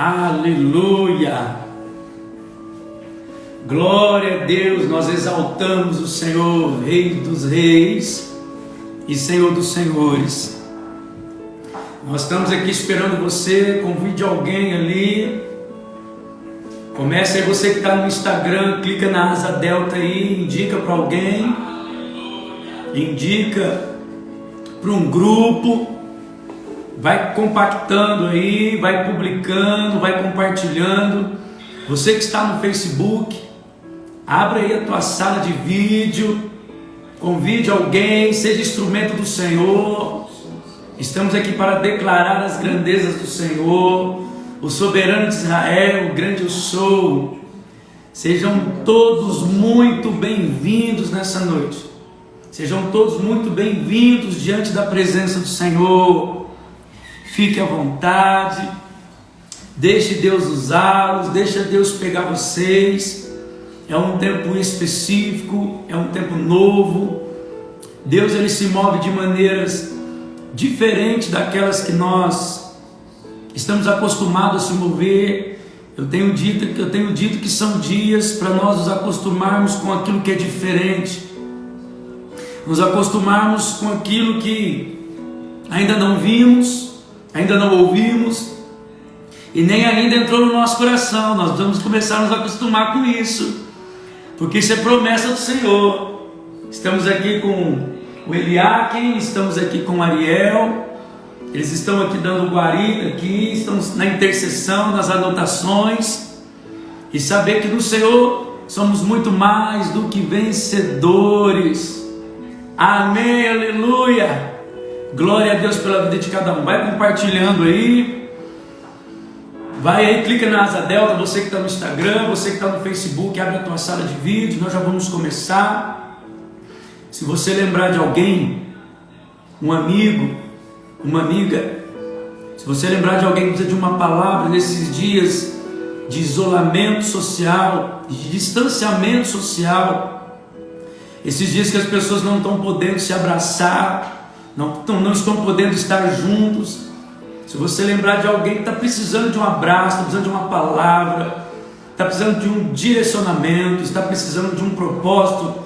Aleluia! Glória a Deus, nós exaltamos o Senhor, Rei dos Reis e Senhor dos Senhores. Nós estamos aqui esperando você. Convide alguém ali. Comece aí, você que está no Instagram, clica na asa delta aí, indica para alguém, indica para um grupo. Vai compactando aí, vai publicando, vai compartilhando. Você que está no Facebook, abra aí a tua sala de vídeo, convide alguém, seja instrumento do Senhor. Estamos aqui para declarar as grandezas do Senhor, o soberano de Israel, o grande eu sou. Sejam todos muito bem-vindos nessa noite. Sejam todos muito bem-vindos diante da presença do Senhor. Fique à vontade, deixe Deus usá-los, deixe Deus pegar vocês. É um tempo específico, é um tempo novo. Deus ele se move de maneiras diferentes daquelas que nós estamos acostumados a se mover. Eu tenho dito que são dias para nós nos acostumarmos com aquilo que é diferente, nos acostumarmos com aquilo que ainda não vimos, ainda não ouvimos e nem ainda entrou no nosso coração. Nós vamos começar a nos acostumar com isso, porque isso é promessa do Senhor. Estamos aqui com o Eliakim, estamos aqui com o Ariel, eles estão aqui dando guarida aqui, estamos na intercessão, nas anotações, e saber que no Senhor somos muito mais do que vencedores. Amém, aleluia. Glória a Deus pela vida de cada um. Vai compartilhando aí. Vai aí, clica na asa delta. Você que está no Instagram, você que está no Facebook, abre a tua sala de vídeo. Nós já vamos começar. Se você lembrar de alguém, um amigo, uma amiga, se você lembrar de alguém que precisa de uma palavra nesses dias de isolamento social, de distanciamento social, esses dias que as pessoas não estão podendo se abraçar, não estão podendo estar juntos. Se você lembrar de alguém que está precisando de um abraço, está precisando de uma palavra, está precisando de um direcionamento, está precisando de um propósito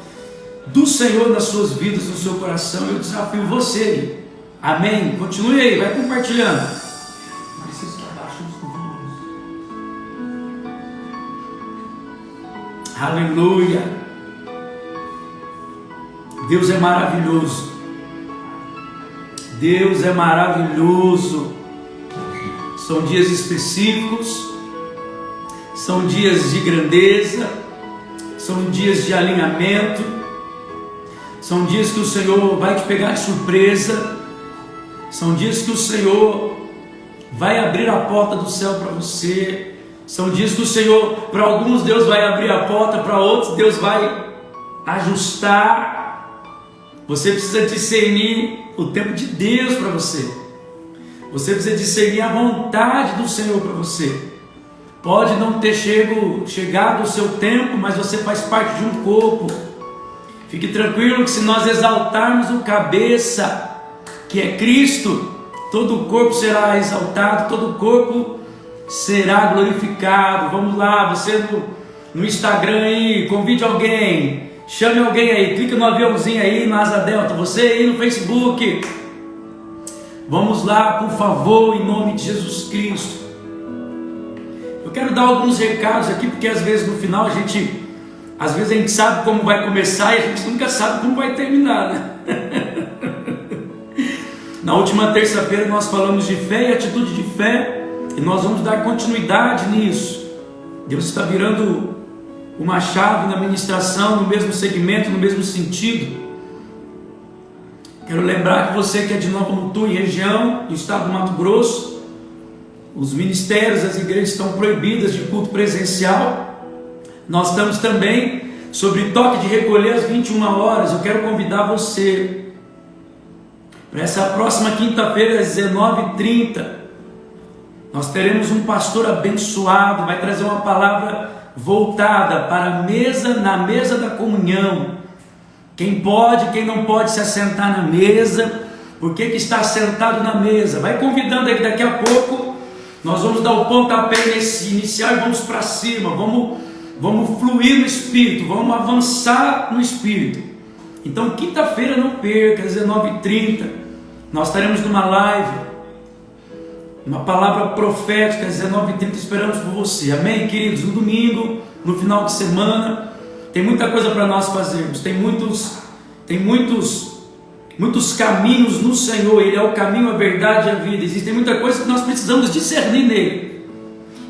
do Senhor nas suas vidas, no seu coração, eu desafio você. Amém? Continue aí, vai compartilhando. Não precisa estar abaixo dos convívios. Aleluia. Deus é maravilhoso. Deus é maravilhoso. São dias específicos, são dias de grandeza, são dias de alinhamento, são dias que o Senhor vai te pegar de surpresa, são dias que o Senhor vai abrir a porta do céu para você, são dias que o Senhor, para alguns Deus vai abrir a porta, para outros Deus vai ajustar. Você precisa discernir o tempo de Deus para você. Você precisa discernir a vontade do Senhor para você. Pode não ter chegado o seu tempo, mas você faz parte de um corpo. Fique tranquilo que se nós exaltarmos o cabeça, que é Cristo, todo o corpo será exaltado, todo o corpo será glorificado. Vamos lá, você no Instagram aí, convide alguém, chame alguém aí, clica no aviãozinho aí, na asa delta, você aí no Facebook. Vamos lá, por favor, em nome de Jesus Cristo. Eu quero dar alguns recados aqui, porque às vezes no final a gente sabe como vai começar e a gente nunca sabe como vai terminar, né? Na última terça-feira nós falamos de fé e atitude de fé, e nós vamos dar continuidade nisso. Deus está virando uma chave na ministração, no mesmo segmento, no mesmo sentido. Quero lembrar que você que é de Nova Mutum, em região, no estado do Mato Grosso, os ministérios, as igrejas estão proibidas de culto presencial. Nós estamos também sobre toque de recolher às 21 horas. Eu quero convidar você para essa próxima quinta-feira às 19h30. Nós teremos um pastor abençoado, vai trazer uma palavra voltada para a mesa, na mesa da comunhão. Quem pode, quem não pode se assentar na mesa, por que está sentado na mesa? Vai convidando aí, daqui a pouco Nós vamos dar o pontapé inicial e vamos para cima, vamos fluir no Espírito, vamos avançar no Espírito. Então quinta-feira não perca, às 19h30, nós estaremos numa live, uma palavra profética, às 19h30, esperamos por você, amém, queridos? No domingo, no final de semana, tem muita coisa para nós fazermos, tem muitos caminhos no Senhor, Ele é o caminho, a verdade e a vida. Existem muita coisa que nós precisamos discernir nele,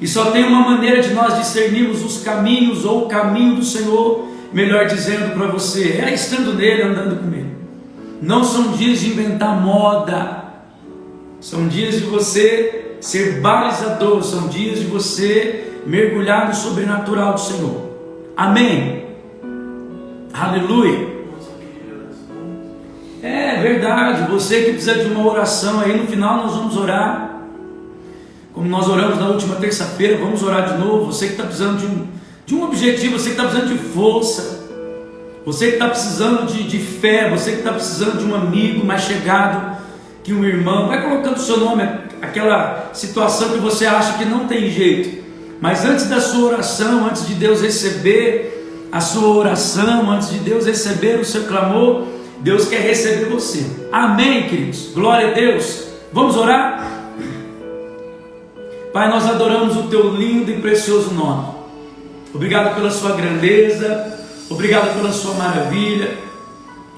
e só tem uma maneira de nós discernirmos os caminhos, ou o caminho do Senhor, melhor dizendo para você, é estando nele, andando com ele. Não são dias de inventar moda, são dias de você ser balizador, são dias de você mergulhar no sobrenatural do Senhor, amém, aleluia. É verdade, você que precisa de uma oração aí, no final nós vamos orar, como nós oramos na última terça-feira, vamos orar de novo. Você que está precisando de um objetivo, você que está precisando de força, você que está precisando de fé, você que está precisando de um amigo mais chegado que um irmão, vai colocando o seu nome, aquela situação que você acha que não tem jeito, mas antes da sua oração, antes de Deus receber a sua oração, antes de Deus receber o seu clamor, Deus quer receber você, amém, queridos? Glória a Deus. Vamos orar? Pai, nós adoramos o teu lindo e precioso nome. Obrigado pela sua grandeza, obrigado pela sua maravilha,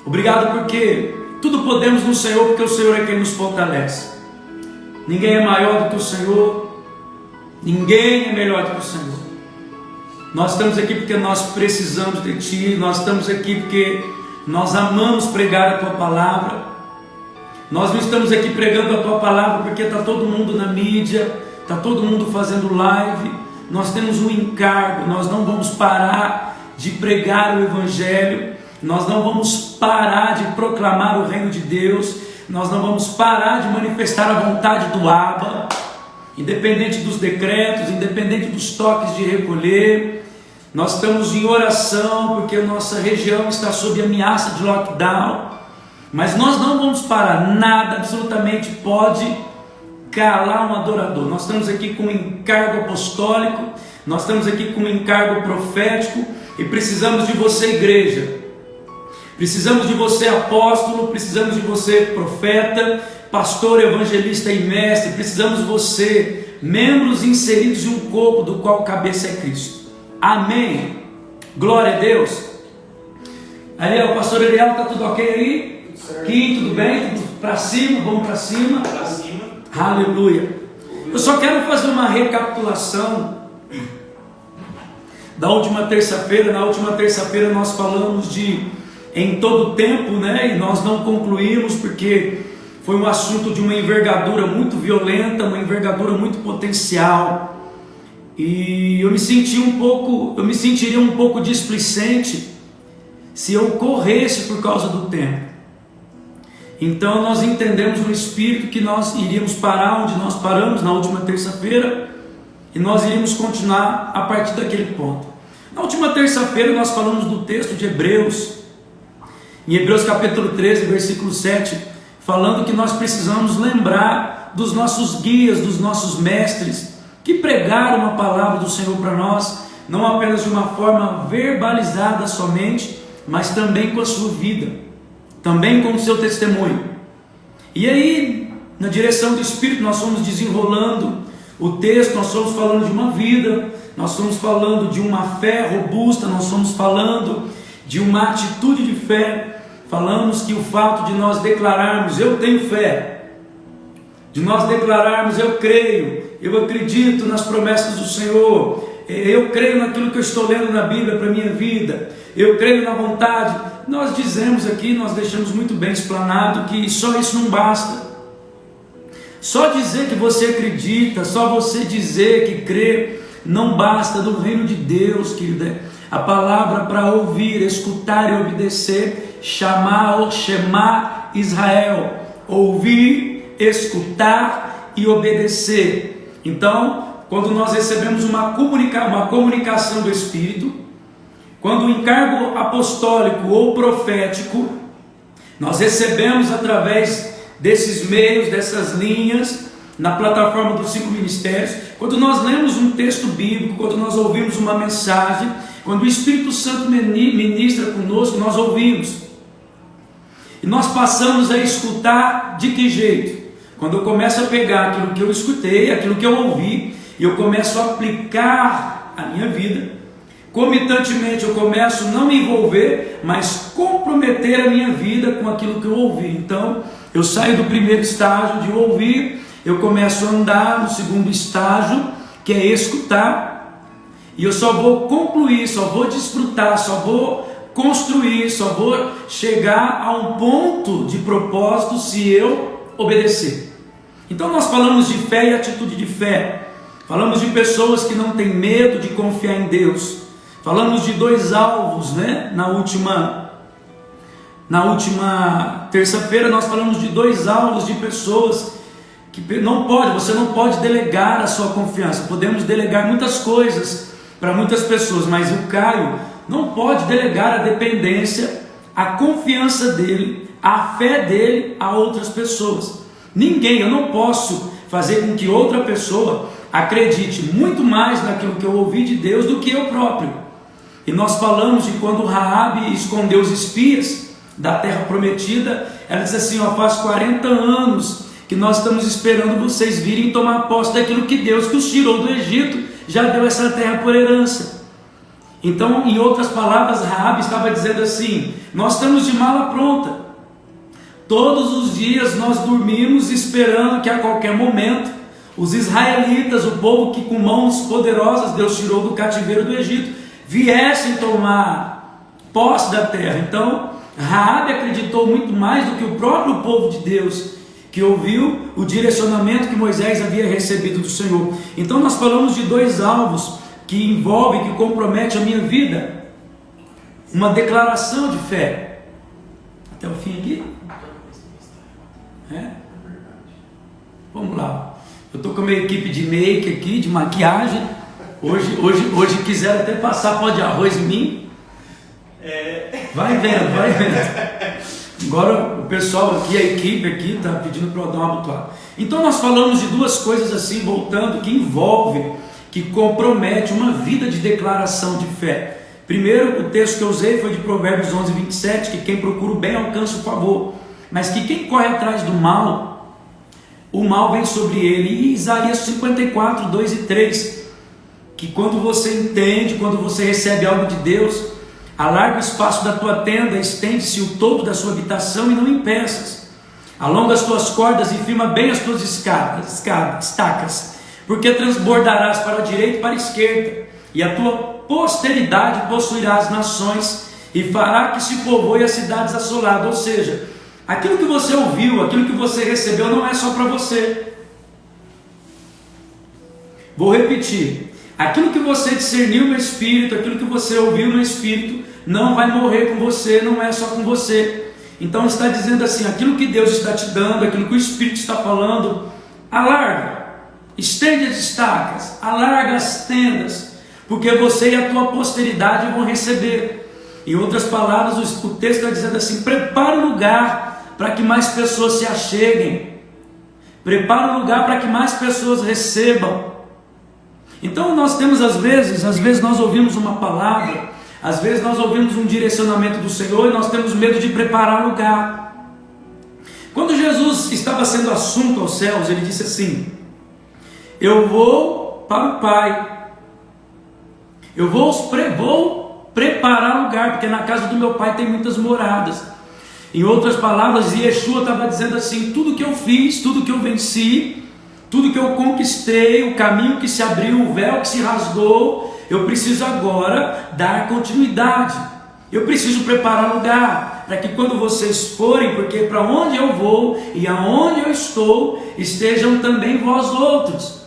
obrigado porque tudo podemos no Senhor, porque o Senhor é quem nos fortalece. Ninguém é maior do que o Senhor, ninguém é melhor do que o Senhor. Nós estamos aqui porque nós precisamos de Ti, nós estamos aqui porque nós amamos pregar a Tua Palavra. Nós não estamos aqui pregando a Tua Palavra porque está todo mundo na mídia, está todo mundo fazendo live. Nós temos um encargo, nós não vamos parar de pregar o Evangelho, nós não vamos parar de proclamar o reino de Deus, nós não vamos parar de manifestar a vontade do Abba, independente dos decretos, independente dos toques de recolher. Nós estamos em oração porque a nossa região está sob ameaça de lockdown, mas nós não vamos parar, nada absolutamente pode calar um adorador. Nós estamos aqui com um encargo apostólico, nós estamos aqui com um encargo profético, e precisamos de você, igreja, precisamos de você, apóstolo, precisamos de você, profeta, pastor, evangelista e mestre, precisamos de você, membros inseridos em um corpo do qual a cabeça é Cristo, amém, glória a Deus. Ariel, o pastor Ariel, está tudo ok aí? Aqui, tudo bem? Tudo para cima, vamos para cima? Para cima. Aleluia. Eu só quero fazer uma recapitulação da última terça-feira. Na última terça-feira nós falamos de em todo tempo, né? E nós não concluímos porque foi um assunto de uma envergadura muito violenta, uma envergadura muito potencial. E eu me sentiria um pouco displicente se eu corresse por causa do tempo. Então nós entendemos no Espírito que nós iríamos parar onde nós paramos na última terça-feira, e nós iríamos continuar a partir daquele ponto. Na última terça-feira nós falamos do texto de Hebreus, em Hebreus capítulo 13, versículo 7, falando que nós precisamos lembrar dos nossos guias, dos nossos mestres, que pregaram a palavra do Senhor para nós, não apenas de uma forma verbalizada somente, mas também com a sua vida, também com o seu testemunho. E aí, na direção do Espírito, nós fomos desenrolando o texto, nós fomos falando de uma vida, nós fomos falando de uma fé robusta, nós fomos falando de uma atitude de fé. Falamos que o fato de nós declararmos eu tenho fé, de nós declararmos eu creio, eu acredito nas promessas do Senhor, eu creio naquilo que eu estou lendo na Bíblia para a minha vida, eu creio na vontade. Nós dizemos aqui, nós deixamos muito bem explanado que só isso não basta. Só dizer que você acredita, só você dizer que crê, não basta. No reino de Deus, querida, a palavra para ouvir, escutar e obedecer, chamar ou Shema Israel, ouvir, escutar e obedecer. Então, quando nós recebemos uma comunicação do Espírito, quando o encargo apostólico ou profético, nós recebemos através desses meios, dessas linhas, na plataforma dos 5 ministérios, quando nós lemos um texto bíblico, quando nós ouvimos uma mensagem, quando o Espírito Santo ministra conosco, nós ouvimos. E nós passamos a escutar de que jeito? Quando eu começo a pegar aquilo que eu escutei, aquilo que eu ouvi, e eu começo a aplicar a minha vida, comitantemente eu começo a não me envolver, mas comprometer a minha vida com aquilo que eu ouvi. Então, eu saio do primeiro estágio de ouvir, eu começo a andar no segundo estágio, que é escutar, e eu só vou concluir, só vou desfrutar, só vou construir, só vou chegar a um ponto de propósito se eu obedecer. Então nós falamos de fé e atitude de fé, falamos de pessoas que não têm medo de confiar em Deus, falamos de 2 alvos, né? Na última terça-feira nós falamos de 2 alvos de pessoas que você não pode delegar a sua confiança. Podemos delegar muitas coisas para muitas pessoas, mas o Caio não pode delegar a dependência, a confiança dele, a fé dele a outras pessoas. Eu não posso fazer com que outra pessoa acredite muito mais naquilo que eu ouvi de Deus do que eu próprio. E nós falamos de quando Raabe escondeu os espias da terra prometida, ela disse assim: faz 40 anos que nós estamos esperando vocês virem tomar posse daquilo que Deus que os tirou do Egito já deu essa terra por herança. Então, em outras palavras, Raabe estava dizendo assim: nós estamos de mala pronta. Todos os dias nós dormimos esperando que a qualquer momento os israelitas, o povo que com mãos poderosas Deus tirou do cativeiro do Egito, viessem tomar posse da terra. Então, Raabe acreditou muito mais do que o próprio povo de Deus, que ouviu o direcionamento que Moisés havia recebido do Senhor. Então nós falamos de 2 alvos que envolvem, que comprometem a minha vida. Uma declaração de fé. Até o fim aqui? Vamos lá. Eu estou com a minha equipe de make aqui, de maquiagem. Hoje quiseram até passar pó de arroz em mim. Vai vendo. Agora o pessoal aqui, a equipe aqui, está pedindo para eu dar uma abotoada. Então nós falamos de 2 coisas assim, voltando, que envolve, que compromete uma vida de declaração de fé. Primeiro, o texto que eu usei foi de Provérbios 11, 27, que quem procura o bem alcança o favor, mas que quem corre atrás do mal, o mal vem sobre ele. E Isaías 54, 2 e 3, que quando você entende, quando você recebe algo de Deus, alarga o espaço da tua tenda, estende-se o todo da sua habitação e não impeças. Alonga as tuas cordas e firma bem as tuas estacas, porque transbordarás para a direita e para a esquerda, e a tua posteridade possuirá as nações, e fará que se povoe as cidades assoladas. Ou seja, aquilo que você ouviu, aquilo que você recebeu, não é só para você. Vou repetir: aquilo que você discerniu no Espírito, aquilo que você ouviu no Espírito, não vai morrer com você, não é só com você. Então está dizendo assim: aquilo que Deus está te dando, aquilo que o Espírito está falando, alarga, estende as estacas, alarga as tendas, porque você e a tua posteridade vão receber. Em outras palavras, o texto está dizendo assim: prepara o lugar para que mais pessoas se acheguem, prepara o lugar para que mais pessoas recebam. Então nós temos às vezes nós ouvimos uma palavra, às vezes nós ouvimos um direcionamento do Senhor e nós temos medo de preparar o lugar. Quando Jesus estava sendo assunto aos céus, ele disse assim: eu vou para o Pai, eu vou preparar lugar, porque na casa do meu Pai tem muitas moradas. Em outras palavras, Yeshua estava dizendo assim: tudo que eu fiz, tudo que eu venci, tudo que eu conquistei, o caminho que se abriu, o véu que se rasgou, eu preciso agora dar continuidade. Eu preciso preparar lugar, para que quando vocês forem, porque para onde eu vou e aonde eu estou, estejam também vós outros.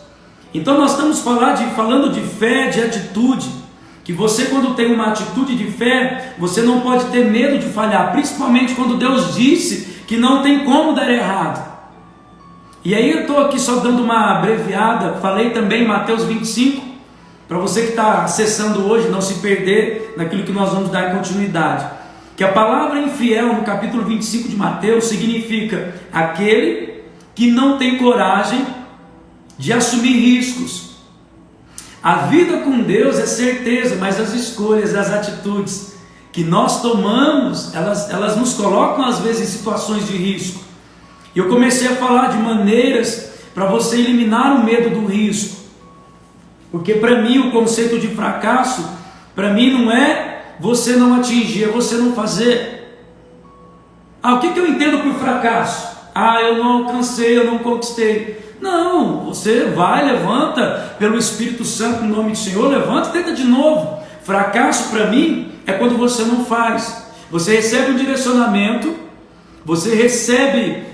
Então nós estamos falando de fé, de atitude, que você, quando tem uma atitude de fé, você não pode ter medo de falhar, principalmente quando Deus disse que não tem como dar errado. E aí eu estou aqui só dando uma abreviada, falei também em Mateus 25, para você que está acessando hoje, não se perder naquilo que nós vamos dar continuidade, que a palavra infiel no capítulo 25 de Mateus significa aquele que não tem coragem de assumir riscos. A vida com Deus é certeza, mas as escolhas, as atitudes que nós tomamos, elas nos colocam às vezes em situações de risco. E eu comecei a falar de maneiras para você eliminar o medo do risco. Porque para mim o conceito de fracasso, para mim não é você não atingir, é você não fazer. O que eu entendo por fracasso? Eu não alcancei, eu não conquistei. Não, você vai, levanta pelo Espírito Santo no nome do Senhor, levanta e tenta de novo. Fracasso para mim é quando você não faz. Você recebe um direcionamento, você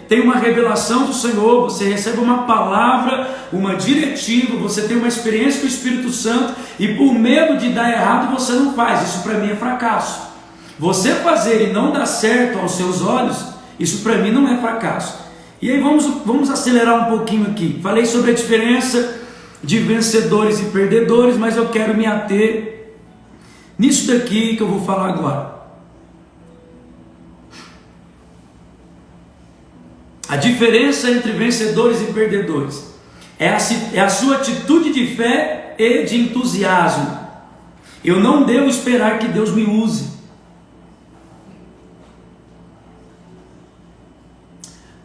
tem uma revelação do Senhor, você recebe uma palavra, uma diretiva, você tem uma experiência com o Espírito Santo e por medo de dar errado você não faz. Isso para mim é fracasso. Você fazer e não dar certo aos seus olhos, isso para mim não é fracasso. E aí vamos acelerar um pouquinho aqui. Falei sobre a diferença de vencedores e perdedores, mas eu quero me ater nisso daqui que eu vou falar agora. A diferença entre vencedores e perdedores é a sua atitude de fé e de entusiasmo. Eu não devo esperar que Deus me use.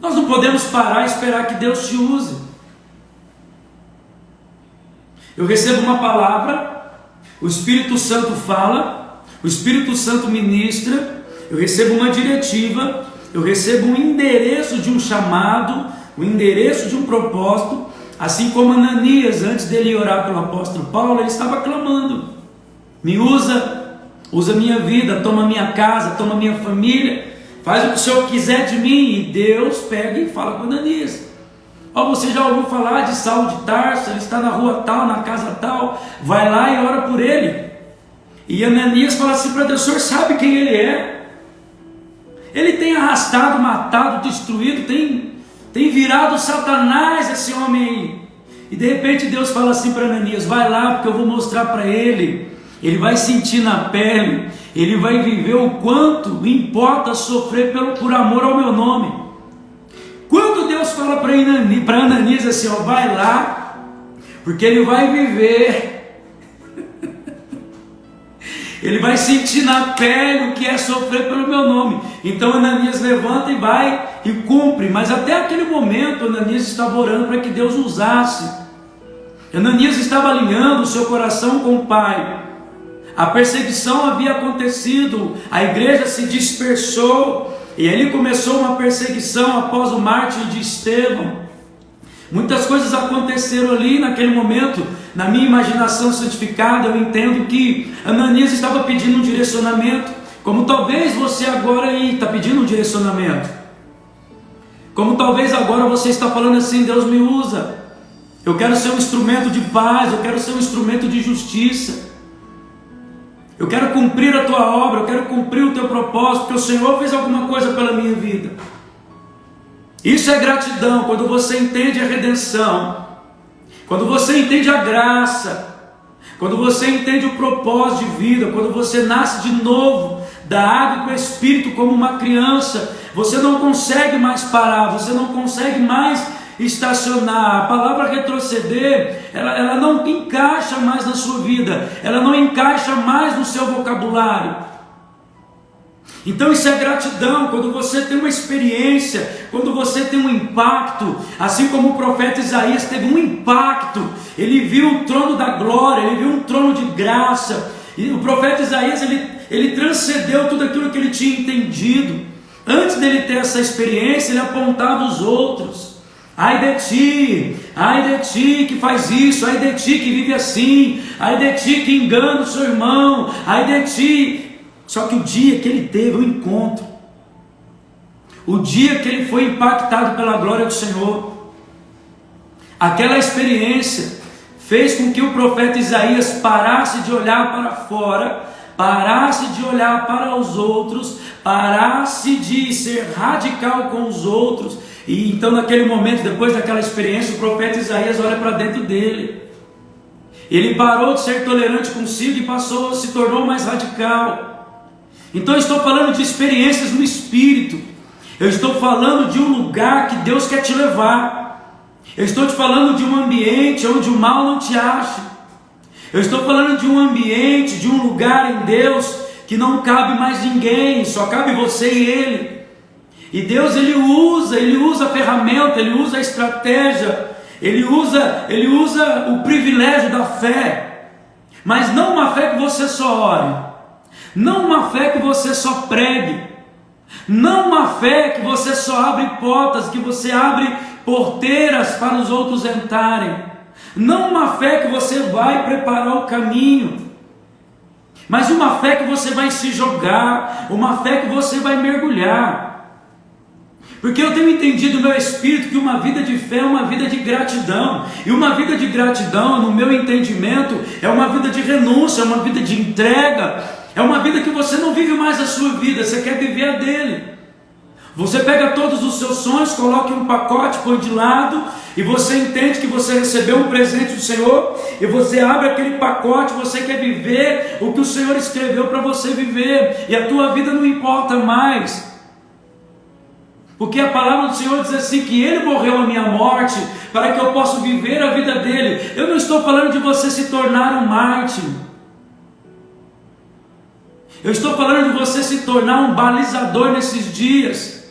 Nós não podemos parar e esperar que Deus te use. Eu recebo uma palavra, o Espírito Santo fala, o Espírito Santo ministra, eu recebo uma diretiva, eu recebo um endereço de um chamado, um endereço de um propósito, assim como Ananias, antes dele orar pelo apóstolo Paulo, ele estava clamando: me usa minha vida, toma minha casa, toma minha família, faz o que o Senhor quiser de mim. E Deus pega e fala com Ananias: você já ouviu falar de Saulo de Tarso? Ele está na rua tal, na casa tal, vai lá e ora por ele. E Ananias fala assim para Deus: o Senhor sabe quem ele é? Ele tem arrastado, matado, destruído, tem virado Satanás esse homem aí. E de repente Deus fala assim para Ananias: vai lá, porque eu vou mostrar para ele. Ele vai sentir na pele, ele vai viver o quanto importa sofrer por amor ao meu nome. Quando Deus fala para Ananias assim: vai lá, porque ele vai viver, ele vai sentir na pele o que é sofrer pelo meu nome. Então Ananias levanta e vai e cumpre. Mas até aquele momento Ananias estava orando para que Deus usasse. Ananias estava alinhando o seu coração com o Pai. A perseguição havia acontecido, a igreja se dispersou, e ali começou uma perseguição após o mártir de Estevão. Muitas coisas aconteceram ali naquele momento. Na minha imaginação santificada, eu entendo que Ananias estava pedindo um direcionamento, como talvez você agora aí está pedindo um direcionamento. Como talvez agora você está falando assim: Deus me usa, eu quero ser um instrumento de paz, eu quero ser um instrumento de justiça, eu quero cumprir a tua obra, eu quero cumprir o teu propósito, porque o Senhor fez alguma coisa pela minha vida. Isso é gratidão, quando você entende a redenção, quando você entende a graça, quando você entende o propósito de vida, quando você nasce de novo da água e do Espírito como uma criança, você não consegue mais parar, você não consegue mais estacionar. A palavra retroceder, ela não encaixa mais na sua vida, ela não encaixa mais no seu vocabulário. Então isso é gratidão, quando você tem uma experiência, quando você tem um impacto, assim como o profeta Isaías teve um impacto, ele viu o trono da glória, ele viu um trono de graça, e o profeta Isaías, ele transcendeu tudo aquilo que ele tinha entendido. Antes dele ter essa experiência, ele apontava os outros: ai de ti que faz isso, ai de ti que vive assim, ai de ti que engana o seu irmão, ai de ti. Só que o dia que ele teve o encontro, o dia que ele foi impactado pela glória do Senhor, aquela experiência fez com que o profeta Isaías parasse de olhar para fora, parasse de olhar para os outros, parasse de ser radical com os outros. E então naquele momento, depois daquela experiência, o profeta Isaías olha para dentro dele. Ele parou de ser tolerante consigo e se tornou mais radical. Então eu estou falando de experiências no Espírito. Eu estou falando de um lugar que Deus quer te levar. Eu estou te falando de um ambiente onde o mal não te ache. Eu estou falando de um ambiente, de um lugar em Deus que não cabe mais ninguém, só cabe você e Ele. E Deus, Ele usa a ferramenta, Ele usa a estratégia, Ele usa o privilégio da fé. Mas não uma fé que você só ore, não uma fé que você só pregue, não uma fé que você só abre portas, que você abre porteiras para os outros entrarem, não uma fé que você vai preparar o caminho, mas uma fé que você vai se jogar, uma fé que você vai mergulhar. Porque eu tenho entendido no meu espírito que uma vida de fé é uma vida de gratidão. E uma vida de gratidão, no meu entendimento, é uma vida de renúncia, é uma vida de entrega. É uma vida que você não vive mais a sua vida, você quer viver a dele. Você pega todos os seus sonhos, coloca em um pacote, põe de lado, e você entende que você recebeu um presente do Senhor, e você abre aquele pacote, você quer viver o que o Senhor escreveu para você viver, e a tua vida não importa mais. Porque a palavra do Senhor diz assim, que Ele morreu a minha morte, para que eu possa viver a vida dEle. Eu não estou falando de você se tornar um mártir. Eu estou falando de você se tornar um balizador nesses dias,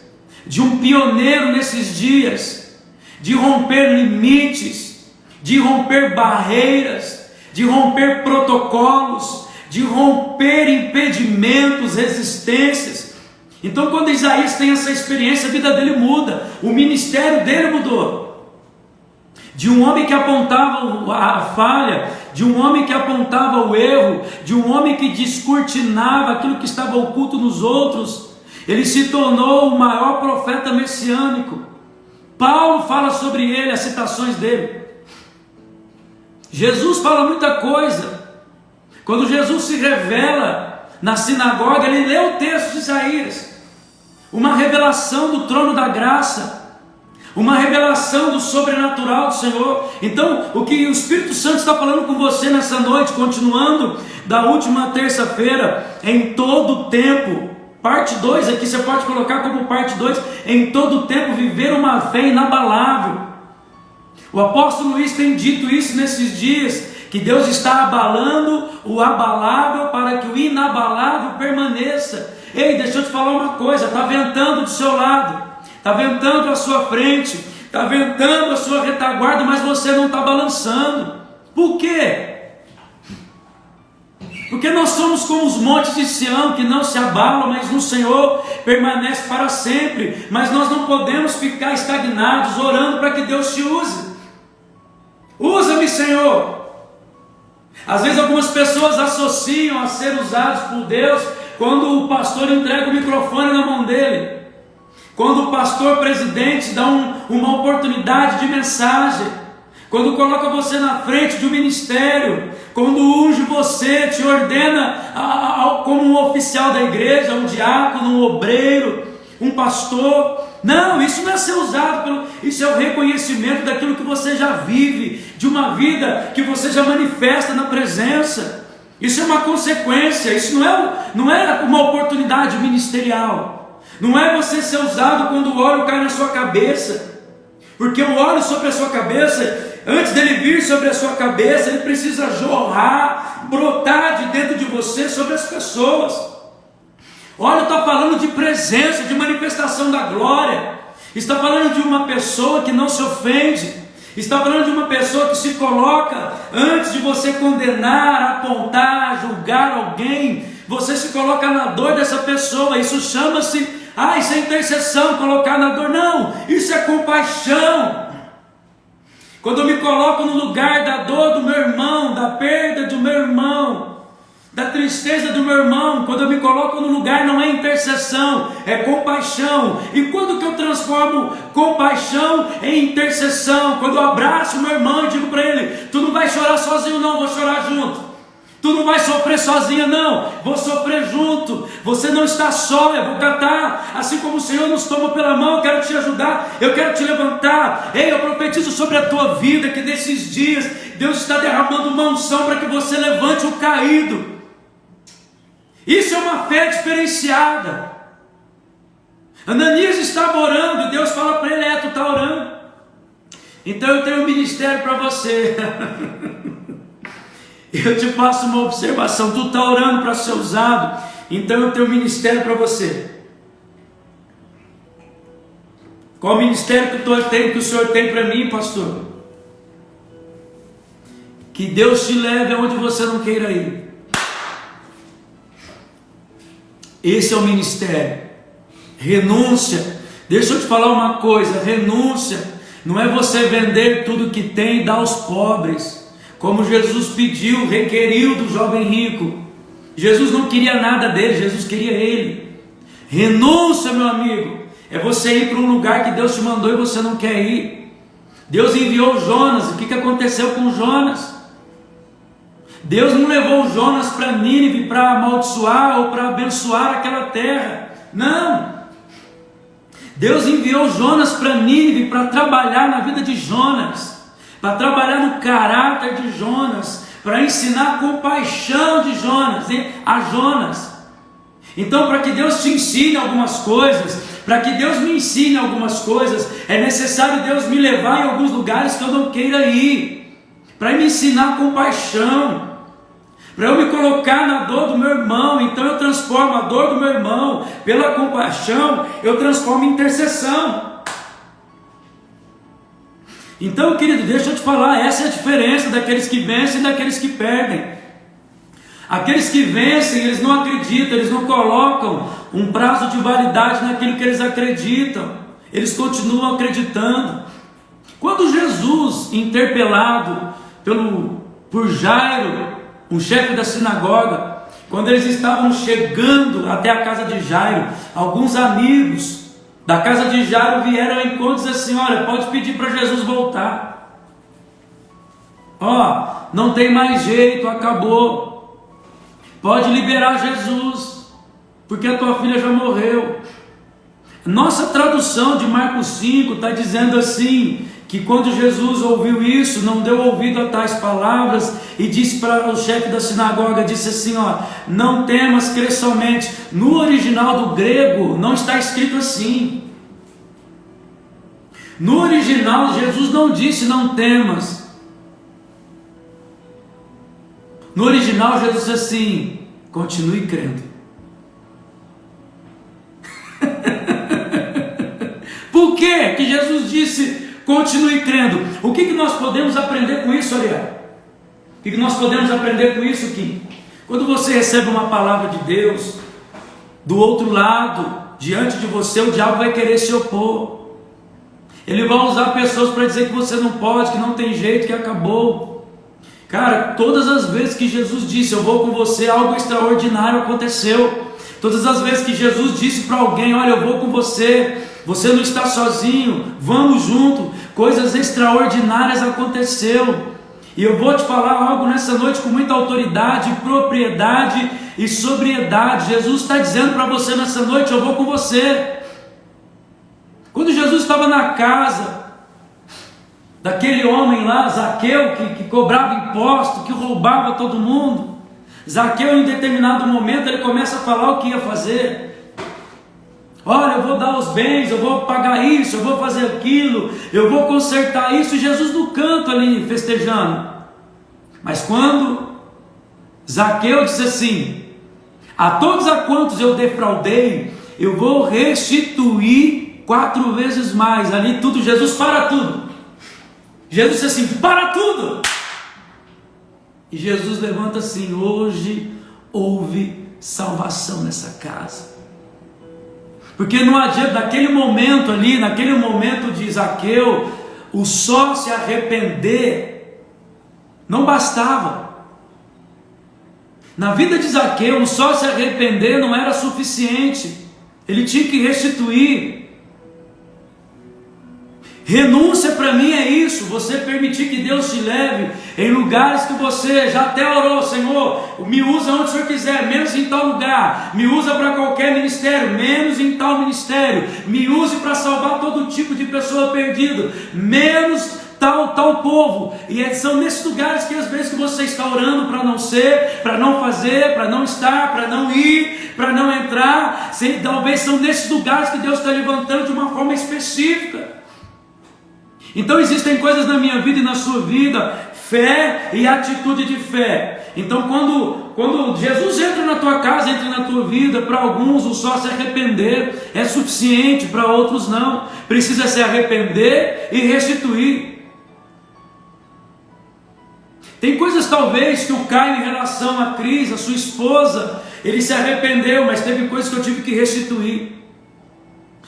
de um pioneiro nesses dias, de romper limites, de romper barreiras, de romper protocolos, de romper impedimentos, resistências. Então, quando Isaías tem essa experiência, a vida dele muda, o ministério dele mudou. De um homem que apontava a falha, de um homem que apontava o erro, de um homem que descortinava aquilo que estava oculto nos outros, ele se tornou o maior profeta messiânico. Paulo fala sobre ele, as citações dele. Jesus fala muita coisa. Quando Jesus se revela na sinagoga, ele lê o texto de Isaías, uma revelação do trono da graça, uma revelação do sobrenatural do Senhor. Então, o que o Espírito Santo está falando com você nessa noite, continuando da última terça-feira, em todo o tempo, parte 2, aqui você pode colocar como parte 2, em todo o tempo viver uma fé inabalável. O apóstolo Luís tem dito isso nesses dias, que Deus está abalando o abalável para que o inabalável permaneça. Ei, deixa eu te falar uma coisa, está ventando do seu lado, está ventando à sua frente, está ventando a sua retaguarda, mas você não está balançando. Por quê? Porque nós somos como os montes de Sião, que não se abalam, mas no Senhor permanece para sempre. Mas nós não podemos ficar estagnados, orando para que Deus te use. Usa-me, Senhor. Às vezes algumas pessoas associam a ser usados por Deus quando o pastor entrega o microfone na mão dele, quando o pastor presidente dá uma oportunidade de mensagem, quando coloca você na frente de um ministério, quando unge você, te ordena como um oficial da igreja, um diácono, um obreiro, um pastor. Não, isso não é ser usado, isso é o reconhecimento daquilo que você já vive, de uma vida que você já manifesta na presença. Isso é uma consequência, isso não é uma oportunidade ministerial. Não é você ser usado quando o óleo cai na sua cabeça, porque o óleo sobre a sua cabeça, antes dele vir sobre a sua cabeça, ele precisa jorrar, brotar de dentro de você sobre as pessoas. Óleo está falando de presença, de manifestação da glória. Está falando de uma pessoa que não se ofende. Está falando de uma pessoa que se coloca, antes de você condenar, apontar, julgar alguém, você se coloca na dor dessa pessoa. Isso chama-se, isso é intercessão, colocar na dor. Não, isso é compaixão. Quando eu me coloco no lugar da dor do meu irmão, da perda do meu irmão, da tristeza do meu irmão, quando eu me coloco no lugar, não é intercessão, é compaixão. E quando que eu transformo compaixão em intercessão? Quando eu abraço o meu irmão e digo para ele: tu não vai chorar sozinho não, vou chorar junto. Tu não vai sofrer sozinha não, vou sofrer junto. Você não está só, eu vou cantar. Assim como o Senhor nos toma pela mão, eu quero te ajudar, eu quero te levantar. Ei, eu profetizo sobre a tua vida que nesses dias Deus está derramando uma unção para que você levante o caído. Isso é uma fé diferenciada. Ananias estava orando e Deus fala para ele: tu está orando. Então eu tenho um ministério para você. Eu te faço uma observação. Tu está orando para ser usado, então eu tenho um ministério para você. Qual o ministério que o Senhor tem para mim, pastor? Que Deus te leve aonde você não queira ir. Esse é o ministério. Renúncia. Deixa eu te falar uma coisa. Renúncia não é você vender tudo que tem e dar aos pobres, como Jesus pediu, requeriu do jovem rico. Jesus não queria nada dele, Jesus queria ele. Renúncia, meu amigo, é você ir para um lugar que Deus te mandou e você não quer ir. Deus enviou Jonas. O que aconteceu com Jonas? Deus não levou Jonas para Nínive para amaldiçoar ou para abençoar aquela terra. Não. Deus enviou Jonas para Nínive para trabalhar na vida de Jonas, para trabalhar no caráter de Jonas, para ensinar a compaixão de Jonas a Jonas. Então, para que Deus te ensine algumas coisas, para que Deus me ensine algumas coisas, é necessário Deus me levar em alguns lugares que eu não queira ir, para me ensinar compaixão, para eu me colocar na dor do meu irmão. Então eu transformo a dor do meu irmão, pela compaixão, eu transformo em intercessão. Então, querido, deixa eu te falar, essa é a diferença daqueles que vencem e daqueles que perdem. Aqueles que vencem, eles não acreditam, eles não colocam um prazo de validade naquilo que eles acreditam, eles continuam acreditando. Quando Jesus, interpelado por Jairo, um chefe da sinagoga, quando eles estavam chegando até a casa de Jairo, alguns amigos da casa de Jairo vieram ao encontro e disseram assim: olha, pode pedir para Jesus voltar. Não tem mais jeito, acabou. Pode liberar Jesus, porque a tua filha já morreu. Nossa tradução de Marcos 5 está dizendo assim, que quando Jesus ouviu isso, não deu ouvido a tais palavras, e disse para o chefe da sinagoga, disse assim: não temas, crê somente. No original do grego não está escrito assim. No original Jesus não disse não temas. No original Jesus disse assim: continue crendo. Por que Jesus disse continue crendo? O que nós podemos aprender com isso, Ariel? O que nós podemos aprender com isso, Kim? Quando você recebe uma palavra de Deus, do outro lado, diante de você, o diabo vai querer se opor. Ele vai usar pessoas para dizer que você não pode, que não tem jeito, que acabou. Cara, todas as vezes que Jesus disse eu vou com você, algo extraordinário aconteceu. Todas as vezes que Jesus disse para alguém: olha, eu vou com você, você não está sozinho, vamos junto, coisas extraordinárias aconteceu. E eu vou te falar algo nessa noite com muita autoridade, propriedade e sobriedade. Jesus está dizendo para você nessa noite: eu vou com você. Quando Jesus estava na casa daquele homem lá, Zaqueu, que cobrava imposto, que roubava todo mundo, Zaqueu, em determinado momento, ele começa a falar o que ia fazer. Olha, eu vou dar os bens, eu vou pagar isso, eu vou fazer aquilo, eu vou consertar isso. E Jesus no canto ali, festejando. Mas quando Zaqueu disse assim: a todos a quantos eu defraudei, eu vou restituir 4 vezes mais. Ali tudo, Jesus para tudo. Jesus disse assim: para tudo. E Jesus levanta assim: hoje houve salvação nessa casa. Porque não adianta, naquele momento ali, naquele momento de Zaqueu, o só se arrepender não bastava. Na vida de Zaqueu, o só se arrepender não era suficiente. Ele tinha que restituir. Renúncia para mim é isso, você permitir que Deus te leve em lugares que você já até orou: Senhor, me usa onde o Senhor quiser, menos em tal lugar, me usa para qualquer ministério, menos em tal ministério, me use para salvar todo tipo de pessoa perdida, menos tal povo. E são nesses lugares que às vezes que você está orando para não ser, para não fazer, para não estar, para não ir, para não entrar. Talvez são nesses lugares que Deus está levantando de uma forma específica. Então existem coisas na minha vida e na sua vida, fé e atitude de fé. Então quando Jesus entra na tua casa, entra na tua vida, para alguns o só se arrepender é suficiente, para outros não. Precisa se arrepender e restituir. Tem coisas talvez que o Caio, em relação a Cris, a sua esposa, ele se arrependeu, mas teve coisas que eu tive que restituir.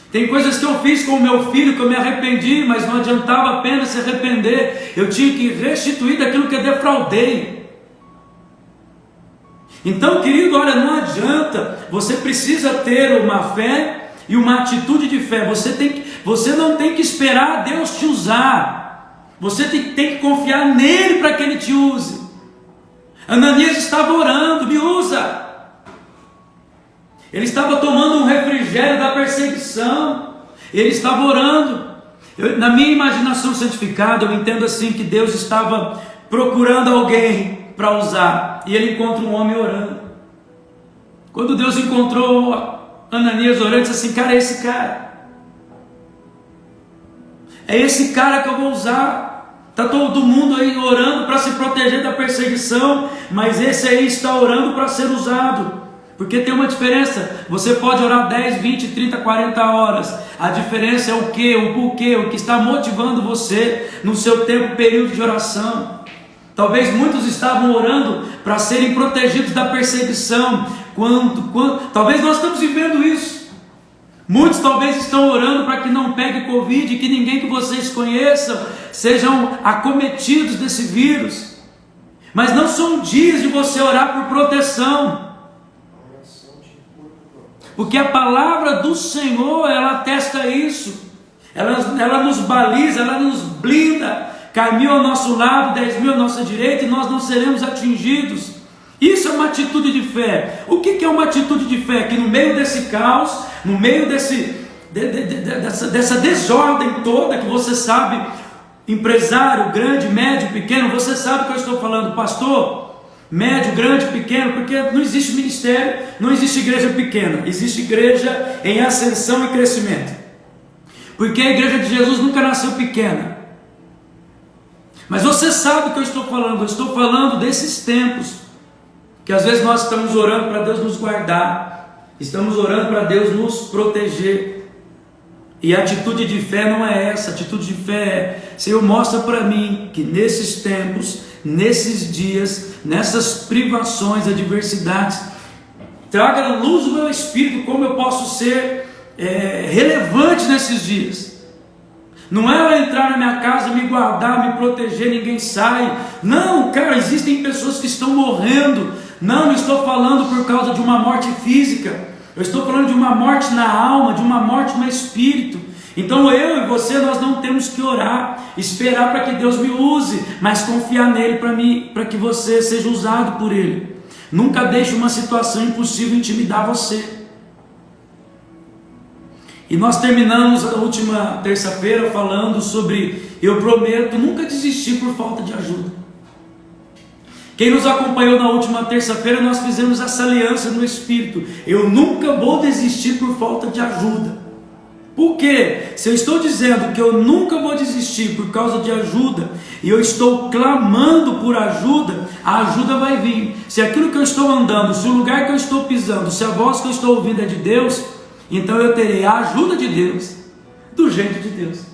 Tem coisas que eu fiz com o meu filho que eu me arrependi, mas não adiantava apenas se arrepender, eu tinha que restituir daquilo que eu defraudei. Então, querido, olha, não adianta, você precisa ter uma fé e uma atitude de fé. Você não tem que esperar Deus te usar, você tem que confiar nele para que ele te use. Ananias estava orando, me usa. Ele estava tomando um refrigério da perseguição, ele estava orando. Na minha imaginação santificada, eu entendo assim que Deus estava procurando alguém para usar, e ele encontra um homem orando. Quando Deus encontrou Ananias orando, disse assim: cara, é esse cara. É esse cara que eu vou usar. Está todo mundo aí orando para se proteger da perseguição, mas esse aí está orando para ser usado. Porque tem uma diferença, você pode orar 10, 20, 30, 40 horas. A diferença é o que, o porquê, o que está motivando você no seu tempo, período de oração. Talvez muitos estavam orando para serem protegidos da perseguição. Talvez nós estamos vivendo isso. Muitos talvez estão orando para que não pegue Covid, que ninguém que vocês conheçam sejam acometidos desse vírus. Mas não são dias de você orar por proteção. Porque a palavra do Senhor, ela atesta isso. Ela nos baliza, ela nos blinda. Cai 1000 ao nosso lado, 10.000 à nossa direita, e nós não seremos atingidos. Isso é uma atitude de fé. O que é uma atitude de fé? Que no meio desse caos, no meio dessa desordem toda, que você sabe, empresário, grande, médio, pequeno, você sabe o que eu estou falando, pastor, médio, grande, pequeno, porque não existe ministério, não existe igreja pequena, existe igreja em ascensão e crescimento. Porque a igreja de Jesus nunca nasceu pequena. Mas você sabe o que eu estou falando desses tempos, que às vezes nós estamos orando para Deus nos guardar, estamos orando para Deus nos proteger, e a atitude de fé não é essa. A atitude de fé é: Senhor, mostra para mim que nesses tempos, nesses dias, nessas privações, adversidades, traga à luz do meu espírito como eu posso ser relevante nesses dias. Não é eu entrar na minha casa, me guardar, me proteger, ninguém sai. Não, cara, existem pessoas que estão morrendo. Não estou falando por causa de uma morte física. Eu estou falando de uma morte na alma, de uma morte no espírito. Então eu e você, nós não temos que orar, esperar para que Deus me use, mas confiar nele para que você seja usado por ele. Nunca deixe uma situação impossível intimidar você. E nós terminamos a última terça-feira falando sobre: eu prometo nunca desistir por falta de ajuda. Quem nos acompanhou na última terça-feira, nós fizemos essa aliança no Espírito: eu nunca vou desistir por falta de ajuda. Por quê? Se eu estou dizendo que eu nunca vou desistir por causa de ajuda, e eu estou clamando por ajuda, a ajuda vai vir. Se aquilo que eu estou andando, se o lugar que eu estou pisando, se a voz que eu estou ouvindo é de Deus, então eu terei a ajuda de Deus, do jeito de Deus.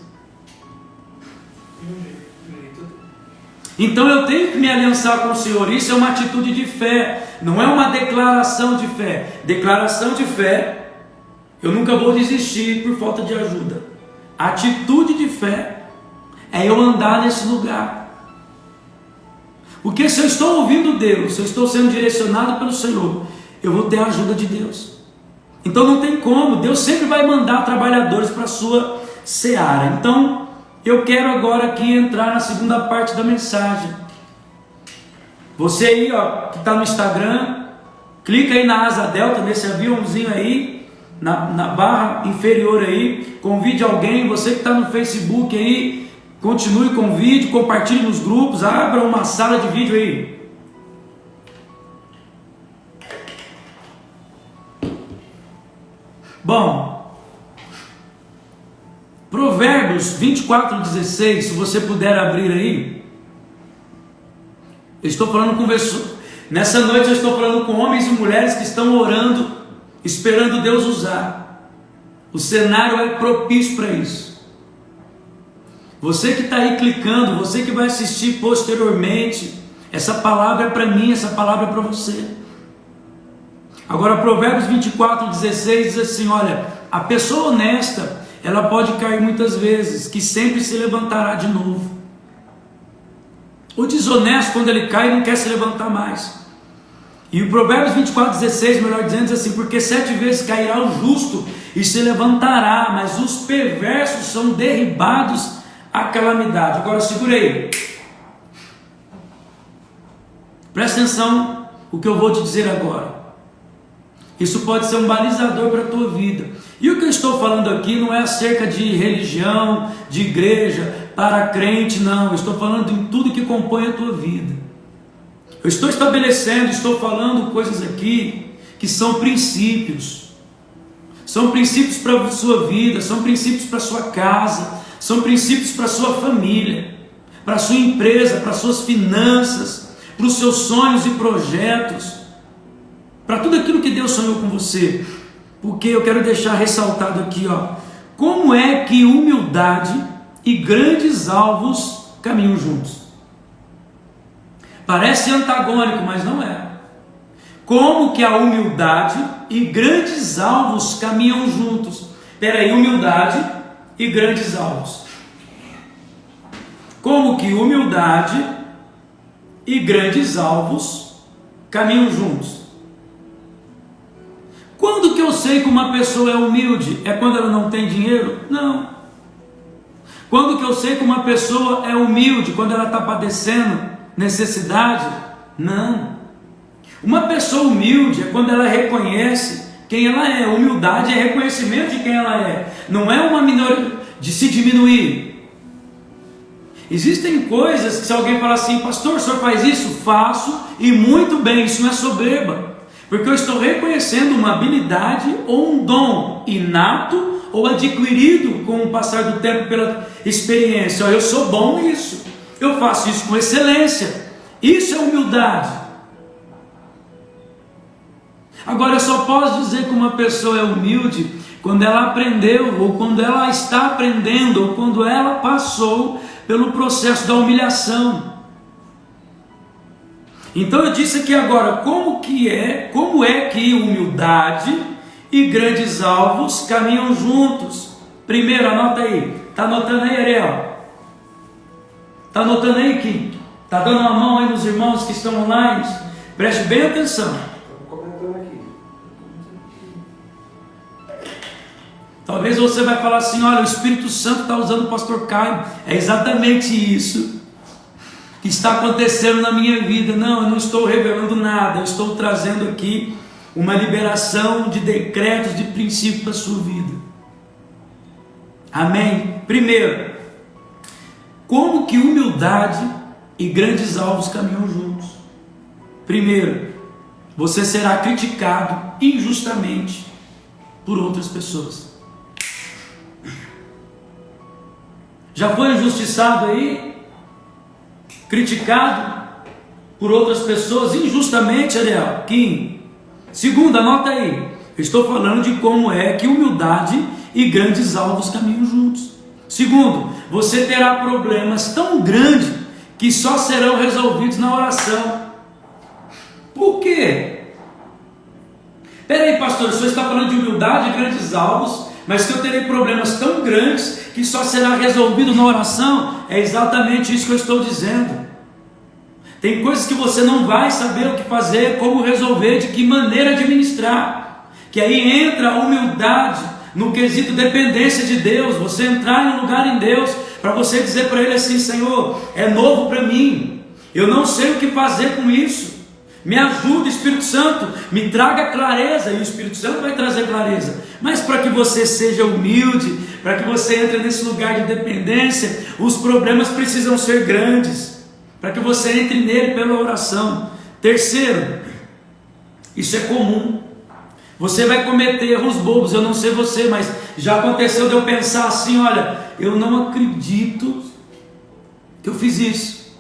Então eu tenho que me aliançar com o Senhor. Isso é uma atitude de fé, não é uma declaração de fé. Declaração de fé: eu nunca vou desistir por falta de ajuda. Atitude de fé é eu andar nesse lugar. Porque se eu estou ouvindo Deus, se eu estou sendo direcionado pelo Senhor, eu vou ter a ajuda de Deus. Então não tem como, Deus sempre vai mandar trabalhadores para a sua seara. Então eu quero agora aqui entrar na segunda parte da mensagem. Você aí, que está no Instagram, clica aí na asa delta, nesse aviãozinho aí, na barra inferior aí, convide alguém. Você que está no Facebook aí, continue com o vídeo, compartilhe nos grupos, abra uma sala de vídeo aí. Bom, Provérbios 24:16, se você puder abrir aí. Eu estou falando com nessa noite eu estou falando com homens e mulheres que estão orando, esperando Deus usar. O cenário é propício para isso. Você que está aí clicando, você que vai assistir posteriormente, essa palavra é para mim, essa palavra é para você. Agora Provérbios 24:16 diz assim, olha, a pessoa honesta, ela pode cair muitas vezes, que sempre se levantará de novo. O desonesto, quando ele cai, não quer se levantar mais. E o Provérbios 24:16, melhor dizendo, diz assim, porque 7 vezes cairá o justo e se levantará, mas os perversos são derribados à calamidade. Agora segura aí. Presta atenção o que eu vou te dizer agora. Isso pode ser um balizador para a tua vida. E o que eu estou falando aqui não é acerca de religião, de igreja, para crente, não. Eu estou falando em tudo que compõe a tua vida. Eu estou estabelecendo, estou falando coisas aqui que são princípios. São princípios para a sua vida, são princípios para a sua casa, são princípios para a sua família, para a sua empresa, para as suas finanças, para os seus sonhos e projetos, para tudo aquilo que Deus sonhou com você. Porque eu quero deixar ressaltado aqui, ó, como é que humildade e grandes alvos caminham juntos. Parece antagônico, mas não é. Como que a humildade e grandes alvos caminham juntos? Peraí, humildade e grandes alvos. Como que humildade e grandes alvos caminham juntos? Quando que eu sei que uma pessoa é humilde? É quando ela não tem dinheiro? Não. Quando que eu sei que uma pessoa é humilde? Quando ela está padecendo necessidade? Não. Uma pessoa humilde é quando ela reconhece quem ela é. Humildade é reconhecimento de quem ela é. Não é uma minoria de se diminuir. Existem coisas que se alguém falar assim, pastor, o senhor faz isso? Faço, e muito bem, isso não é soberba. Porque eu estou reconhecendo uma habilidade ou um dom inato ou adquirido com o passar do tempo pela experiência. Eu sou bom nisso, eu faço isso com excelência. Isso é humildade. Agora eu só posso dizer que uma pessoa é humilde quando ela aprendeu, ou quando ela está aprendendo, ou quando ela passou pelo processo da humilhação. Então eu disse aqui agora, como é que humildade e grandes alvos caminham juntos? Primeiro, anota aí. Está anotando aí, Ariel? Está anotando aí, Kim? Está dando uma mão aí nos irmãos que estão online? Preste bem atenção. Estou comentando aqui. Talvez você vai falar assim, olha, o Espírito Santo está usando o pastor Caio. É exatamente isso que está acontecendo na minha vida. Não, eu não estou revelando nada, eu estou trazendo aqui uma liberação de decretos, de princípios para a sua vida. Amém? Primeiro, como que humildade e grandes alvos caminham juntos? Primeiro, você será criticado injustamente por outras pessoas. Já foi injustiçado aí? Criticado por outras pessoas injustamente, Ariel? Kim. Segundo, anota aí. Eu estou falando de como é que humildade e grandes alvos caminham juntos. Segundo, você terá problemas tão grandes que só serão resolvidos na oração. Por quê? Peraí, pastor, o senhor está falando de humildade e grandes alvos, mas que eu terei problemas tão grandes que só será resolvido na oração? É exatamente isso que eu estou dizendo. Tem coisas que você não vai saber o que fazer, como resolver, de que maneira administrar. Que aí entra a humildade no quesito dependência de Deus. Você entrar em um lugar em Deus, para você dizer para Ele assim, Senhor, é novo para mim, eu não sei o que fazer com isso. Me ajuda, Espírito Santo, me traga clareza, e o Espírito Santo vai trazer clareza. Mas para que você seja humilde, para que você entre nesse lugar de dependência, os problemas precisam ser grandes, para que você entre nele pela oração. Terceiro, isso é comum. Você vai cometer erros bobos, eu não sei você, mas já aconteceu de eu pensar assim, olha, eu não acredito que eu fiz isso.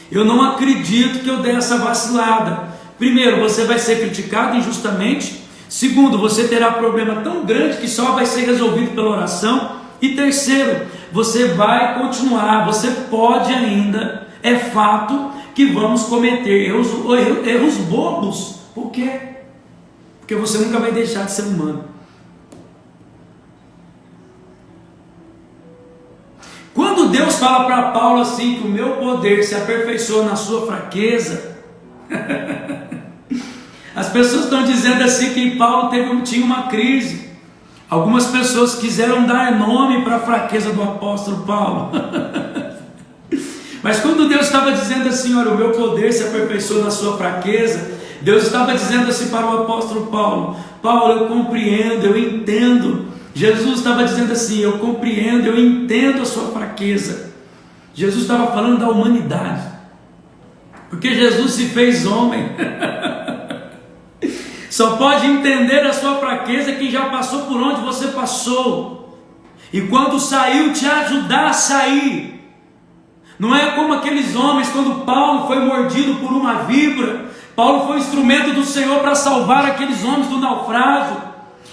Eu não acredito que eu dei essa vacilada. Primeiro, você vai ser criticado injustamente. Segundo, você terá problema tão grande que só vai ser resolvido pela oração. E terceiro, você vai continuar, você pode ainda, é fato que vamos cometer erros bobos. Por quê? Porque você nunca vai deixar de ser humano. Quando Deus fala para Paulo assim, que o meu poder se aperfeiçoa na sua fraqueza, as pessoas estão dizendo assim que Paulo tinha uma crise. Algumas pessoas quiseram dar nome para a fraqueza do apóstolo Paulo. Mas quando Deus estava dizendo assim, olha, o meu poder se aperfeiçoa na sua fraqueza, Deus estava dizendo assim para o apóstolo Paulo, Paulo, eu compreendo, eu entendo. Jesus estava dizendo assim, eu compreendo, eu entendo a sua fraqueza. Jesus estava falando da humanidade, porque Jesus se fez homem. Só pode entender a sua fraqueza quem já passou por onde você passou, e quando saiu, te ajudar a sair. Não é como aqueles homens, quando Paulo foi mordido por uma víbora. Paulo foi instrumento do Senhor para salvar aqueles homens do naufrágio.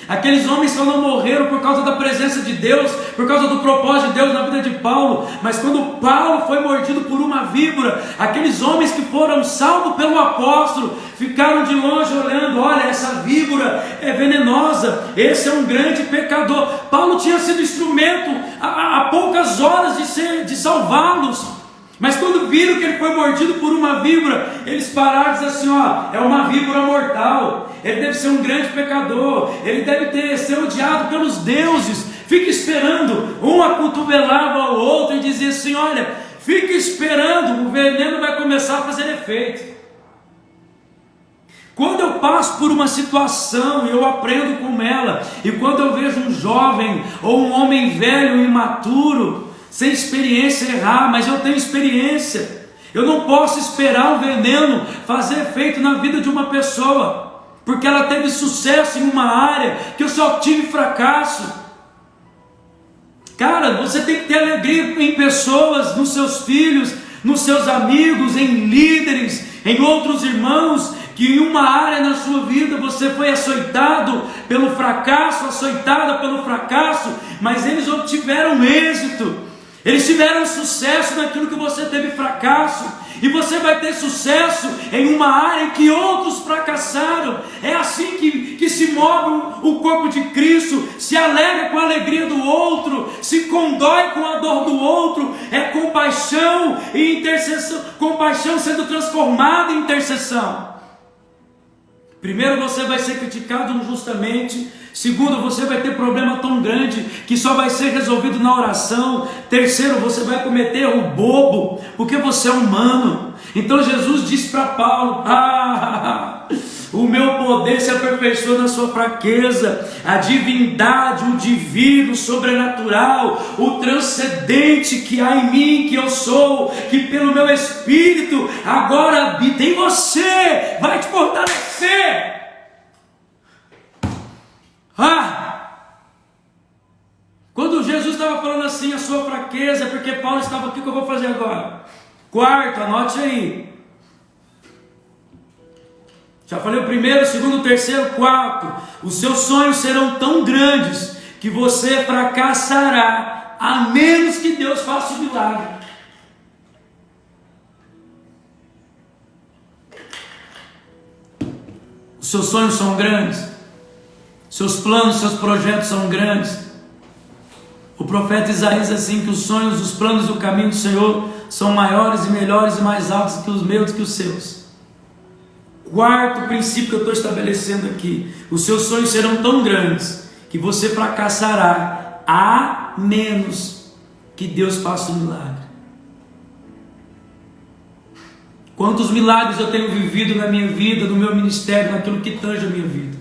Aqueles homens só não morreram por causa da presença de Deus, por causa do propósito de Deus na vida de Paulo. Mas quando Paulo foi mordido por uma víbora, aqueles homens que foram salvos pelo apóstolo ficaram de longe olhando, olha, essa víbora é venenosa, esse é um grande pecador. Paulo tinha sido instrumento há poucas horas de salvá-los. Mas quando viram que ele foi mordido por uma víbora, eles pararam e disseram assim, ó, é uma víbora mortal, ele deve ser um grande pecador, ele deve ser odiado pelos deuses. Fica esperando, um acotovelava ao outro e dizia assim, olha, fica esperando, o veneno vai começar a fazer efeito. Quando eu passo por uma situação e eu aprendo com ela, e quando eu vejo um jovem ou um homem velho imaturo, sem experiência, errar, mas eu tenho experiência. Eu não posso esperar o veneno fazer efeito na vida de uma pessoa, porque ela teve sucesso em uma área que eu só tive fracasso. Cara, você tem que ter alegria em pessoas, nos seus filhos, nos seus amigos, em líderes, em outros irmãos, que em uma área na sua vida você foi açoitado pelo fracasso, açoitada pelo fracasso, mas eles obtiveram êxito. Eles tiveram sucesso naquilo que você teve fracasso, e você vai ter sucesso em uma área em que outros fracassaram. É assim que se move o corpo de Cristo, se alegra com a alegria do outro, se condói com a dor do outro. É compaixão e intercessão, compaixão sendo transformada em intercessão. Primeiro, você vai ser criticado injustamente. Segundo, você vai ter problema tão grande que só vai ser resolvido na oração. Terceiro, você vai cometer erro bobo, porque você é humano. Então Jesus disse para Paulo, o meu poder se aperfeiçoa na sua fraqueza. A divindade, o divino, o sobrenatural, o transcendente que há em mim, que eu sou, que pelo meu Espírito agora habita em você, vai te fortalecer. Quando Jesus estava falando assim, a sua fraqueza, é porque Paulo estava aqui. O que eu vou fazer agora? Quarto, anote aí. Já falei o primeiro, o segundo, o terceiro, quarto. Os seus sonhos serão tão grandes que você fracassará, a menos que Deus faça um milagre. Os seus sonhos são grandes, seus planos, seus projetos são grandes. O profeta Isaías diz assim, que os sonhos, os planos e o caminho do Senhor são maiores e melhores e mais altos que os meus, que os seus. Quarto princípio que eu estou estabelecendo aqui: os seus sonhos serão tão grandes que você fracassará, a menos que Deus faça um milagre. Quantos milagres eu tenho vivido na minha vida, no meu ministério, naquilo que tange a minha vida.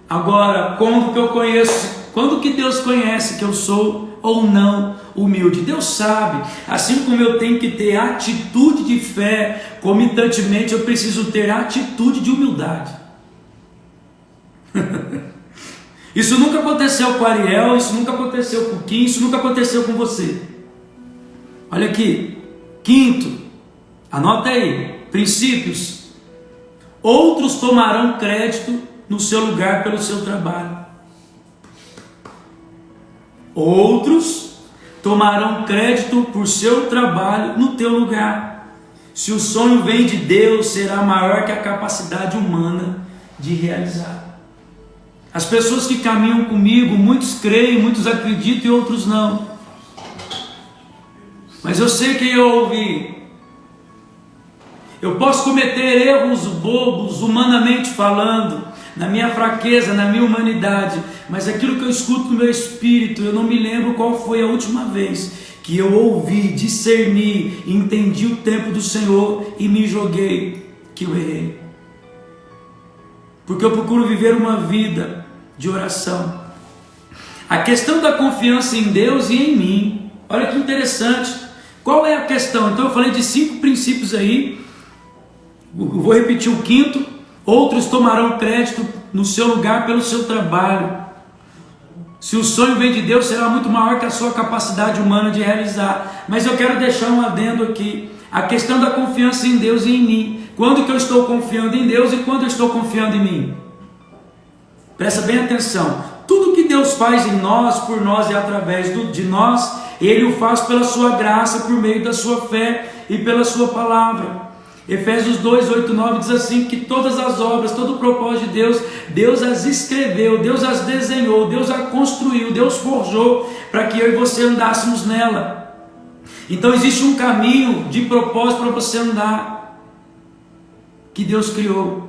Agora, quando que Deus conhece que eu sou ou não humilde? Deus sabe. Assim como eu tenho que ter atitude de fé, comitantemente eu preciso ter atitude de humildade. Isso nunca aconteceu com o Ariel, isso nunca aconteceu com o Kim, isso nunca aconteceu com você. Olha aqui, quinto, anota aí, princípios. Outros tomarão crédito no seu lugar pelo seu trabalho. Outros tomarão crédito por seu trabalho no teu lugar. Se o sonho vem de Deus, será maior que a capacidade humana de realizar. As pessoas que caminham comigo, muitos creem, muitos acreditam e outros não. Mas eu sei quem eu ouvi. Eu posso cometer erros bobos, humanamente falando, na minha fraqueza, na minha humanidade, mas aquilo que eu escuto no meu espírito, eu não me lembro qual foi a última vez que eu ouvi, discerni, entendi o tempo do Senhor e me joguei, que eu errei. Porque eu procuro viver uma vida de oração. A questão da confiança em Deus e em mim, olha que interessante. Qual é a questão? Então eu falei de 5 princípios aí, eu vou repetir o quinto. Outros tomarão crédito no seu lugar pelo seu trabalho. Se o sonho vem de Deus, será muito maior que a sua capacidade humana de realizar. Mas eu quero deixar um adendo aqui. A questão da confiança em Deus e em mim. Quando que eu estou confiando em Deus e quando eu estou confiando em mim? Presta bem atenção. Tudo que Deus faz em nós, por nós e através de nós, Ele o faz pela sua graça, por meio da sua fé e pela sua palavra. Efésios 2, 8, 9 diz assim, que todas as obras, todo o propósito de Deus, Deus as escreveu, Deus as desenhou, Deus as construiu, Deus forjou, para que eu e você andássemos nela. Então existe um caminho de propósito para você andar, que Deus criou.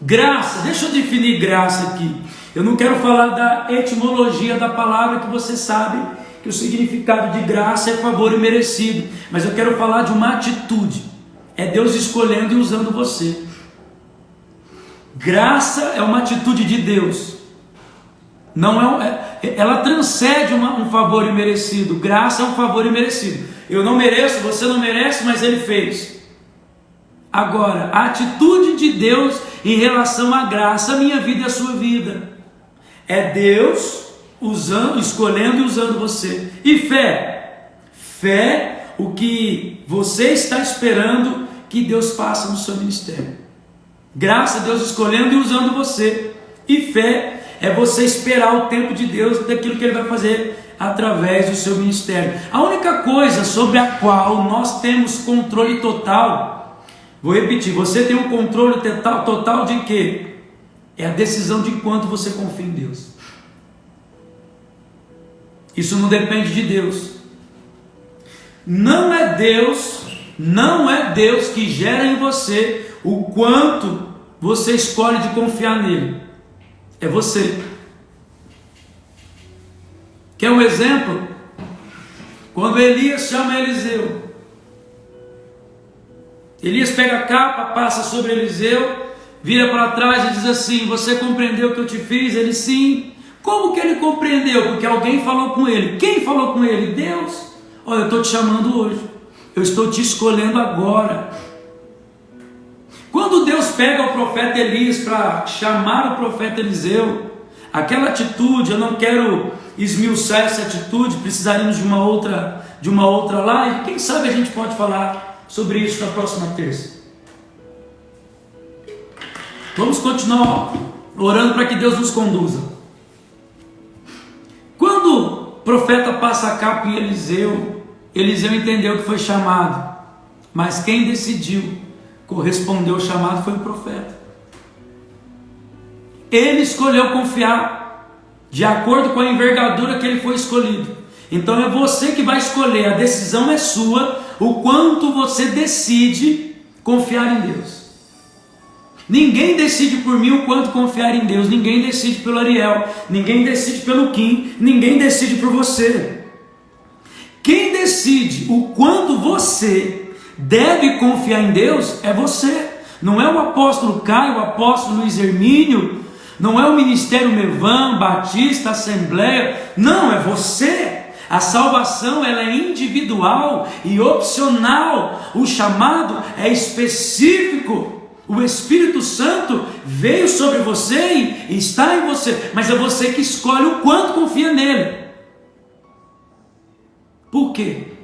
Graça, deixa eu definir graça aqui. Eu não quero falar da etimologia da palavra, que você sabe que o significado de graça é favor imerecido, mas eu quero falar de uma atitude. É Deus escolhendo e usando você. Graça é uma atitude de Deus. Não ela transcende um favor imerecido. Graça é um favor imerecido. Eu não mereço, você não merece, mas Ele fez. Agora, a atitude de Deus em relação à graça, a minha vida e a sua vida, é Deus escolhendo e usando você. E fé? Fé, o que você está esperando que Deus faça no seu ministério. Graça, Deus escolhendo e usando você. E fé é você esperar o tempo de Deus, daquilo que Ele vai fazer através do seu ministério. A única coisa sobre a qual nós temos controle total, vou repetir, você tem um controle total de quê? É a decisão de quanto você confia em Deus. Isso não depende de Deus. Não é Deus que gera em você o quanto você escolhe de confiar nele. É você. Quer um exemplo? Quando Elias chama Eliseu, Elias pega a capa, passa sobre Eliseu, vira para trás e diz assim: você compreendeu o que eu te fiz? Ele: sim. Como que ele compreendeu? Porque alguém falou com ele. Quem falou com ele? Deus. Olha, eu estou te chamando hoje. Eu estou te escolhendo agora. Quando Deus pega o profeta Elias para chamar o profeta Eliseu, aquela atitude, eu não quero esmiuçar essa atitude, precisaríamos de uma outra live. Quem sabe a gente pode falar sobre isso na próxima terça. Vamos continuar orando para que Deus nos conduza. Quando o profeta passa a capa em Eliseu, Eliseu entendeu que foi chamado, mas quem decidiu corresponder ao chamado foi o profeta. Ele escolheu confiar de acordo com a envergadura que ele foi escolhido. Então é você que vai escolher, a decisão é sua, o quanto você decide confiar em Deus. Ninguém decide por mim o quanto confiar em Deus. Ninguém decide pelo Ariel, ninguém decide pelo Kim, ninguém decide por você. Quem decide o quanto você deve confiar em Deus é você. Não é o apóstolo Caio, o apóstolo Luiz Hermínio, não é o Ministério Mevan, Batista, Assembleia. Não, é você. A salvação, ela é individual e opcional. O chamado é específico. O Espírito Santo veio sobre você e está em você, mas é você que escolhe o quanto confia nele. Por quê?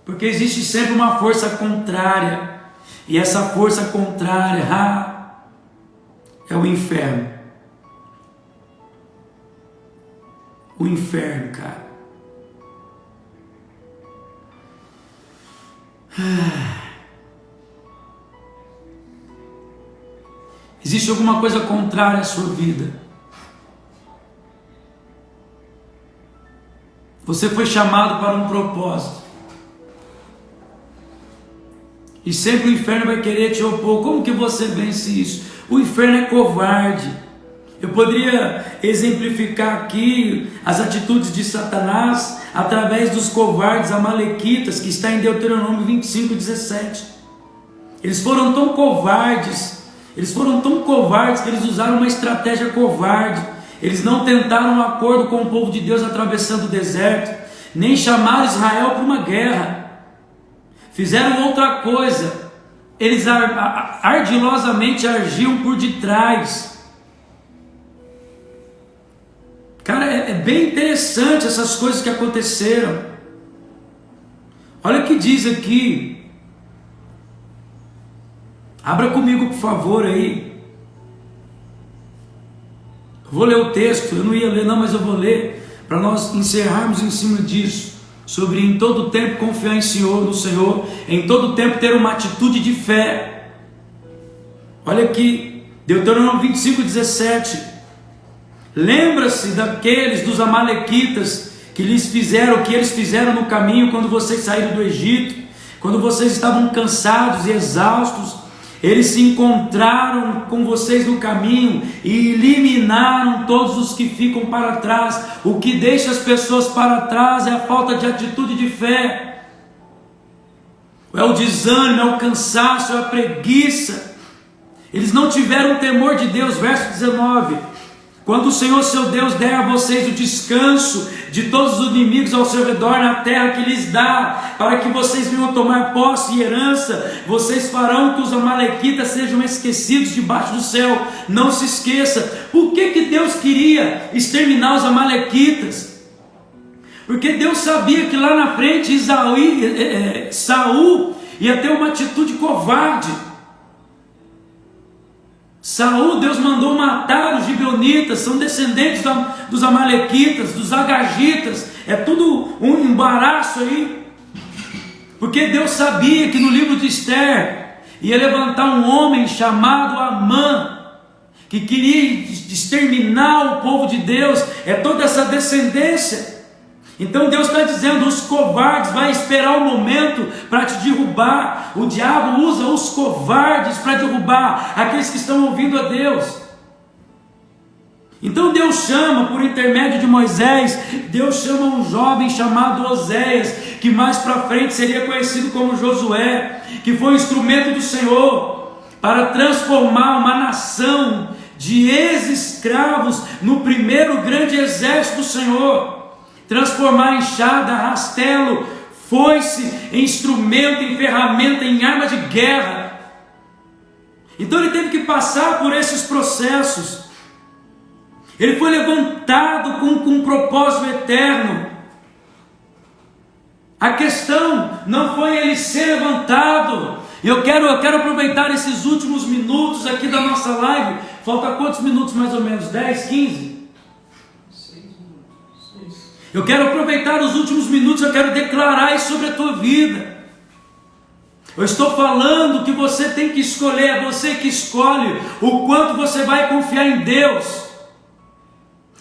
Porque existe sempre uma força contrária, e essa força contrária é o inferno. O inferno, cara. Existe alguma coisa contrária à sua vida? Você foi chamado para um propósito. E sempre o inferno vai querer te opor. Como que você vence isso? O inferno é covarde. Eu poderia exemplificar aqui as atitudes de Satanás através dos covardes amalequitas, que está em Deuteronômio 25:17. Eles foram tão covardes que eles usaram uma estratégia covarde. Eles não tentaram um acordo com o povo de Deus atravessando o deserto, nem chamaram Israel para uma guerra. Fizeram outra coisa. Eles ardilosamente agiam por detrás. Cara, é bem interessante essas coisas que aconteceram. Olha o que diz aqui. Abra comigo, por favor, aí. Eu vou ler o texto, eu não ia ler não, mas eu vou ler, para nós encerrarmos em cima disso. Sobre em todo tempo confiar no Senhor, em todo tempo ter uma atitude de fé. Olha aqui, Deuteronômio 25:17. Lembra-se dos amalequitas, que eles fizeram no caminho quando vocês saíram do Egito, quando vocês estavam cansados e exaustos. Eles se encontraram com vocês no caminho e eliminaram todos os que ficam para trás. O que deixa as pessoas para trás é a falta de atitude de fé, é o desânimo, é o cansaço, é a preguiça. Eles não tiveram temor de Deus. Verso 19: quando o Senhor seu Deus der a vocês o descanso de todos os inimigos ao seu redor na terra que lhes dá, para que vocês venham tomar posse e herança, vocês farão que os amalequitas sejam esquecidos debaixo do céu. Não se esqueça. Por que Deus queria exterminar os amalequitas? Porque Deus sabia que lá na frente Saul ia ter uma atitude covarde. Saul, Deus mandou matar os gibeonitas, são descendentes dos amalequitas, dos agagitas, é tudo um embaraço aí, porque Deus sabia que no livro de Esther ia levantar um homem chamado Amã, que queria exterminar o povo de Deus, é toda essa descendência. Então Deus está dizendo: os covardes vai esperar o momento para te derrubar. O diabo usa os covardes para derrubar aqueles que estão ouvindo a Deus. Então Deus chama, por intermédio de Moisés, Deus chama um jovem chamado Oséias, que mais para frente seria conhecido como Josué, que foi instrumento do Senhor para transformar uma nação de ex-escravos no primeiro grande exército do Senhor. Transformar enxada, rastelo, foice em instrumento, em ferramenta, em arma de guerra. Então ele teve que passar por esses processos. Ele foi levantado com um propósito eterno. A questão não foi ele ser levantado. Eu quero aproveitar esses últimos minutos aqui da nossa live. Falta quantos minutos mais ou menos? 10, 15? Eu quero aproveitar os últimos minutos, eu quero declarar isso sobre a tua vida. Eu estou falando que você tem que escolher, é você que escolhe o quanto você vai confiar em Deus.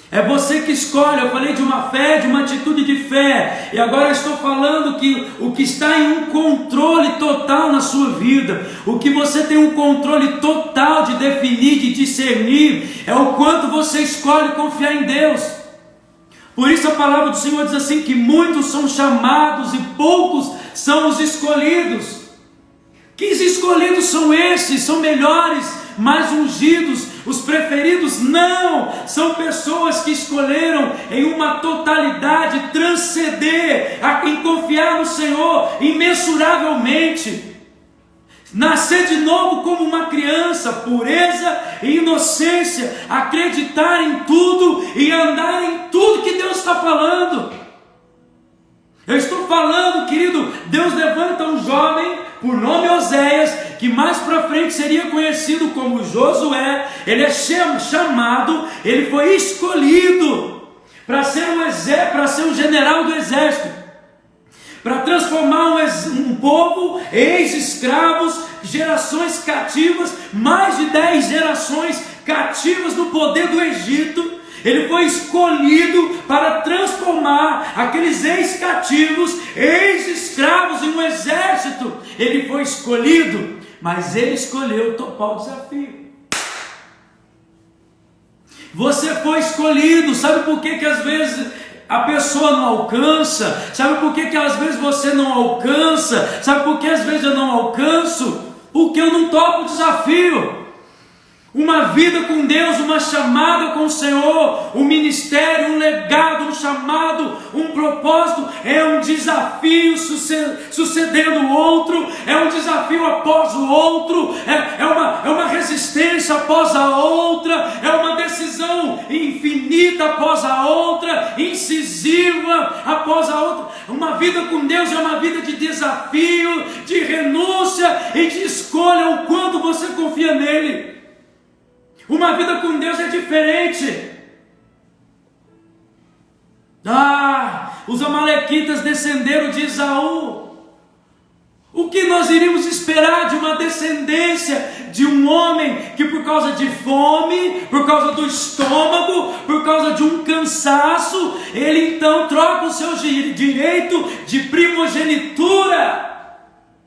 É você que escolhe. Eu falei de uma fé, de uma atitude de fé, e agora eu estou falando que o que está em um controle total na sua vida, o que você tem um controle total de definir, de discernir, é o quanto você escolhe confiar em Deus. Por isso a palavra do Senhor diz assim, que muitos são chamados e poucos são os escolhidos. Que escolhidos são esses? São melhores, mais ungidos, os preferidos? Não! São pessoas que escolheram em uma totalidade transcender, em confiar no Senhor imensuravelmente. Nascer de novo como uma criança, pureza e inocência, acreditar em tudo e andar em tudo que Deus está falando. Eu estou falando, querido, Deus levanta um jovem por nome Oséias, que mais para frente seria conhecido como Josué. Ele é chamado, ele foi escolhido para ser um general do exército, para transformar um povo, ex-escravos, gerações cativas, mais de 10 gerações cativas no poder do Egito. Ele foi escolhido para transformar aqueles ex-cativos, ex-escravos em um exército. Ele foi escolhido, mas ele escolheu topar o desafio. Você foi escolhido. Sabe por que às vezes a pessoa não alcança? Sabe por que às vezes você não alcança? Sabe por que às vezes eu não alcanço? Porque eu não topo o desafio. Uma vida com Deus, uma chamada com o Senhor, um ministério, um legado, um chamado, um propósito, é um desafio sucedendo o outro, é um desafio após o outro, é uma resistência após a outra, é uma decisão infinita após a outra, incisiva após a outra. Uma vida com Deus é uma vida de desafio, de renúncia e de escolha, o quanto você confia nele. Uma vida com Deus é diferente. Os amalequitas descenderam de Esaú. O que nós iríamos esperar de uma descendência de um homem que, por causa de fome, por causa do estômago, por causa de um cansaço, ele então troca o seu direito de primogenitura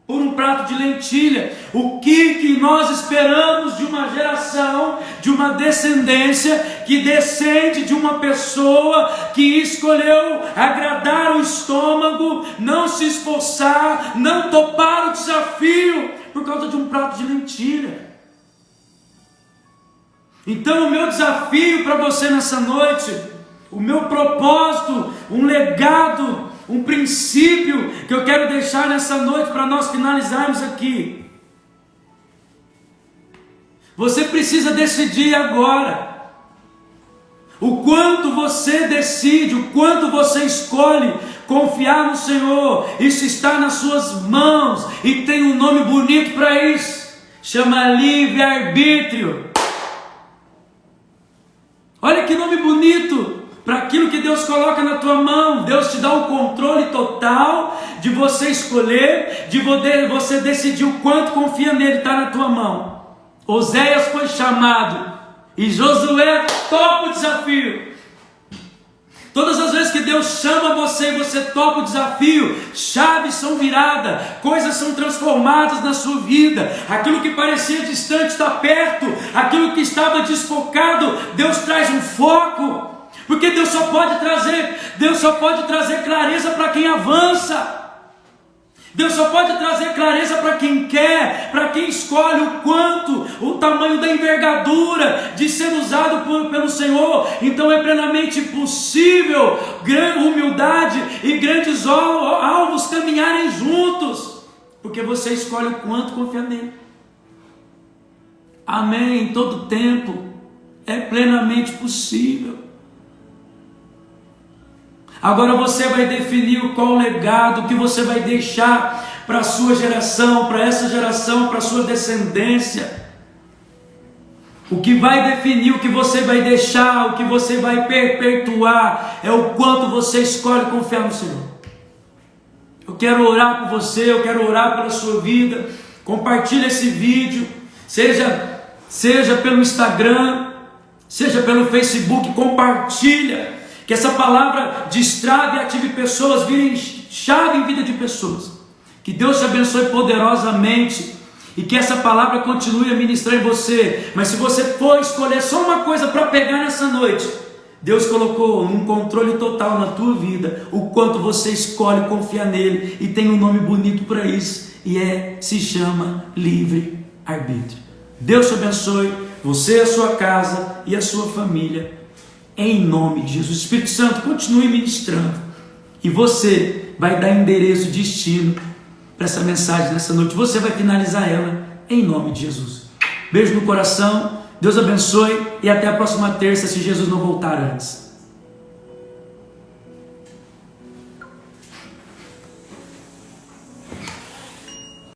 por um prato de lentilha? O que nós esperamos de uma geração, de uma descendência que descende de uma pessoa que escolheu agradar o estômago, não se esforçar, não topar o desafio por causa de um prato de lentilha? Então o meu desafio para você nessa noite, o meu propósito, um legado, um princípio que eu quero deixar nessa noite para nós finalizarmos aqui. Você precisa decidir agora o quanto você decide, o quanto você escolhe confiar no Senhor. Isso está nas suas mãos e tem um nome bonito para isso, chama livre-arbítrio. Olha que nome bonito para aquilo que Deus coloca na tua mão. Deus te dá o controle total de você escolher, de você decidir o quanto confia nele. Está na tua mão. Oséias foi chamado e Josué topa o desafio. Todas as vezes que Deus chama você e você topa o desafio, chaves são viradas, coisas são transformadas na sua vida. Aquilo que parecia distante está perto, aquilo que estava desfocado, Deus traz um foco. Porque Deus só pode trazer clareza para quem avança. Deus só pode trazer clareza para quem quer, para quem escolhe o quanto, o tamanho da envergadura de ser usado pelo Senhor. Então é plenamente possível grande humildade e grandes alvos caminharem juntos, porque você escolhe o quanto confia nele. Amém. Em todo tempo é plenamente possível. Agora você vai definir qual legado que você vai deixar para a sua geração, para essa geração, para a sua descendência. O que vai definir o que você vai deixar, o que você vai perpetuar, é o quanto você escolhe confiar no Senhor. Eu quero orar por você, eu quero orar pela sua vida. Compartilhe esse vídeo, seja pelo Instagram, seja pelo Facebook, compartilha. Que essa palavra destrave e ative pessoas, virem chave em vida de pessoas. Que Deus te abençoe poderosamente e que essa palavra continue a ministrar em você. Mas se você for escolher só uma coisa para pegar nessa noite, Deus colocou um controle total na tua vida, o quanto você escolhe confiar nele, e tem um nome bonito para isso, e se chama livre-arbítrio. Deus te abençoe, você, a sua casa e a sua família. Em nome de Jesus. O Espírito Santo continue ministrando. E você vai dar endereço, destino para essa mensagem nessa noite. Você vai finalizar ela em nome de Jesus. Beijo no coração, Deus abençoe e até a próxima terça, se Jesus não voltar antes.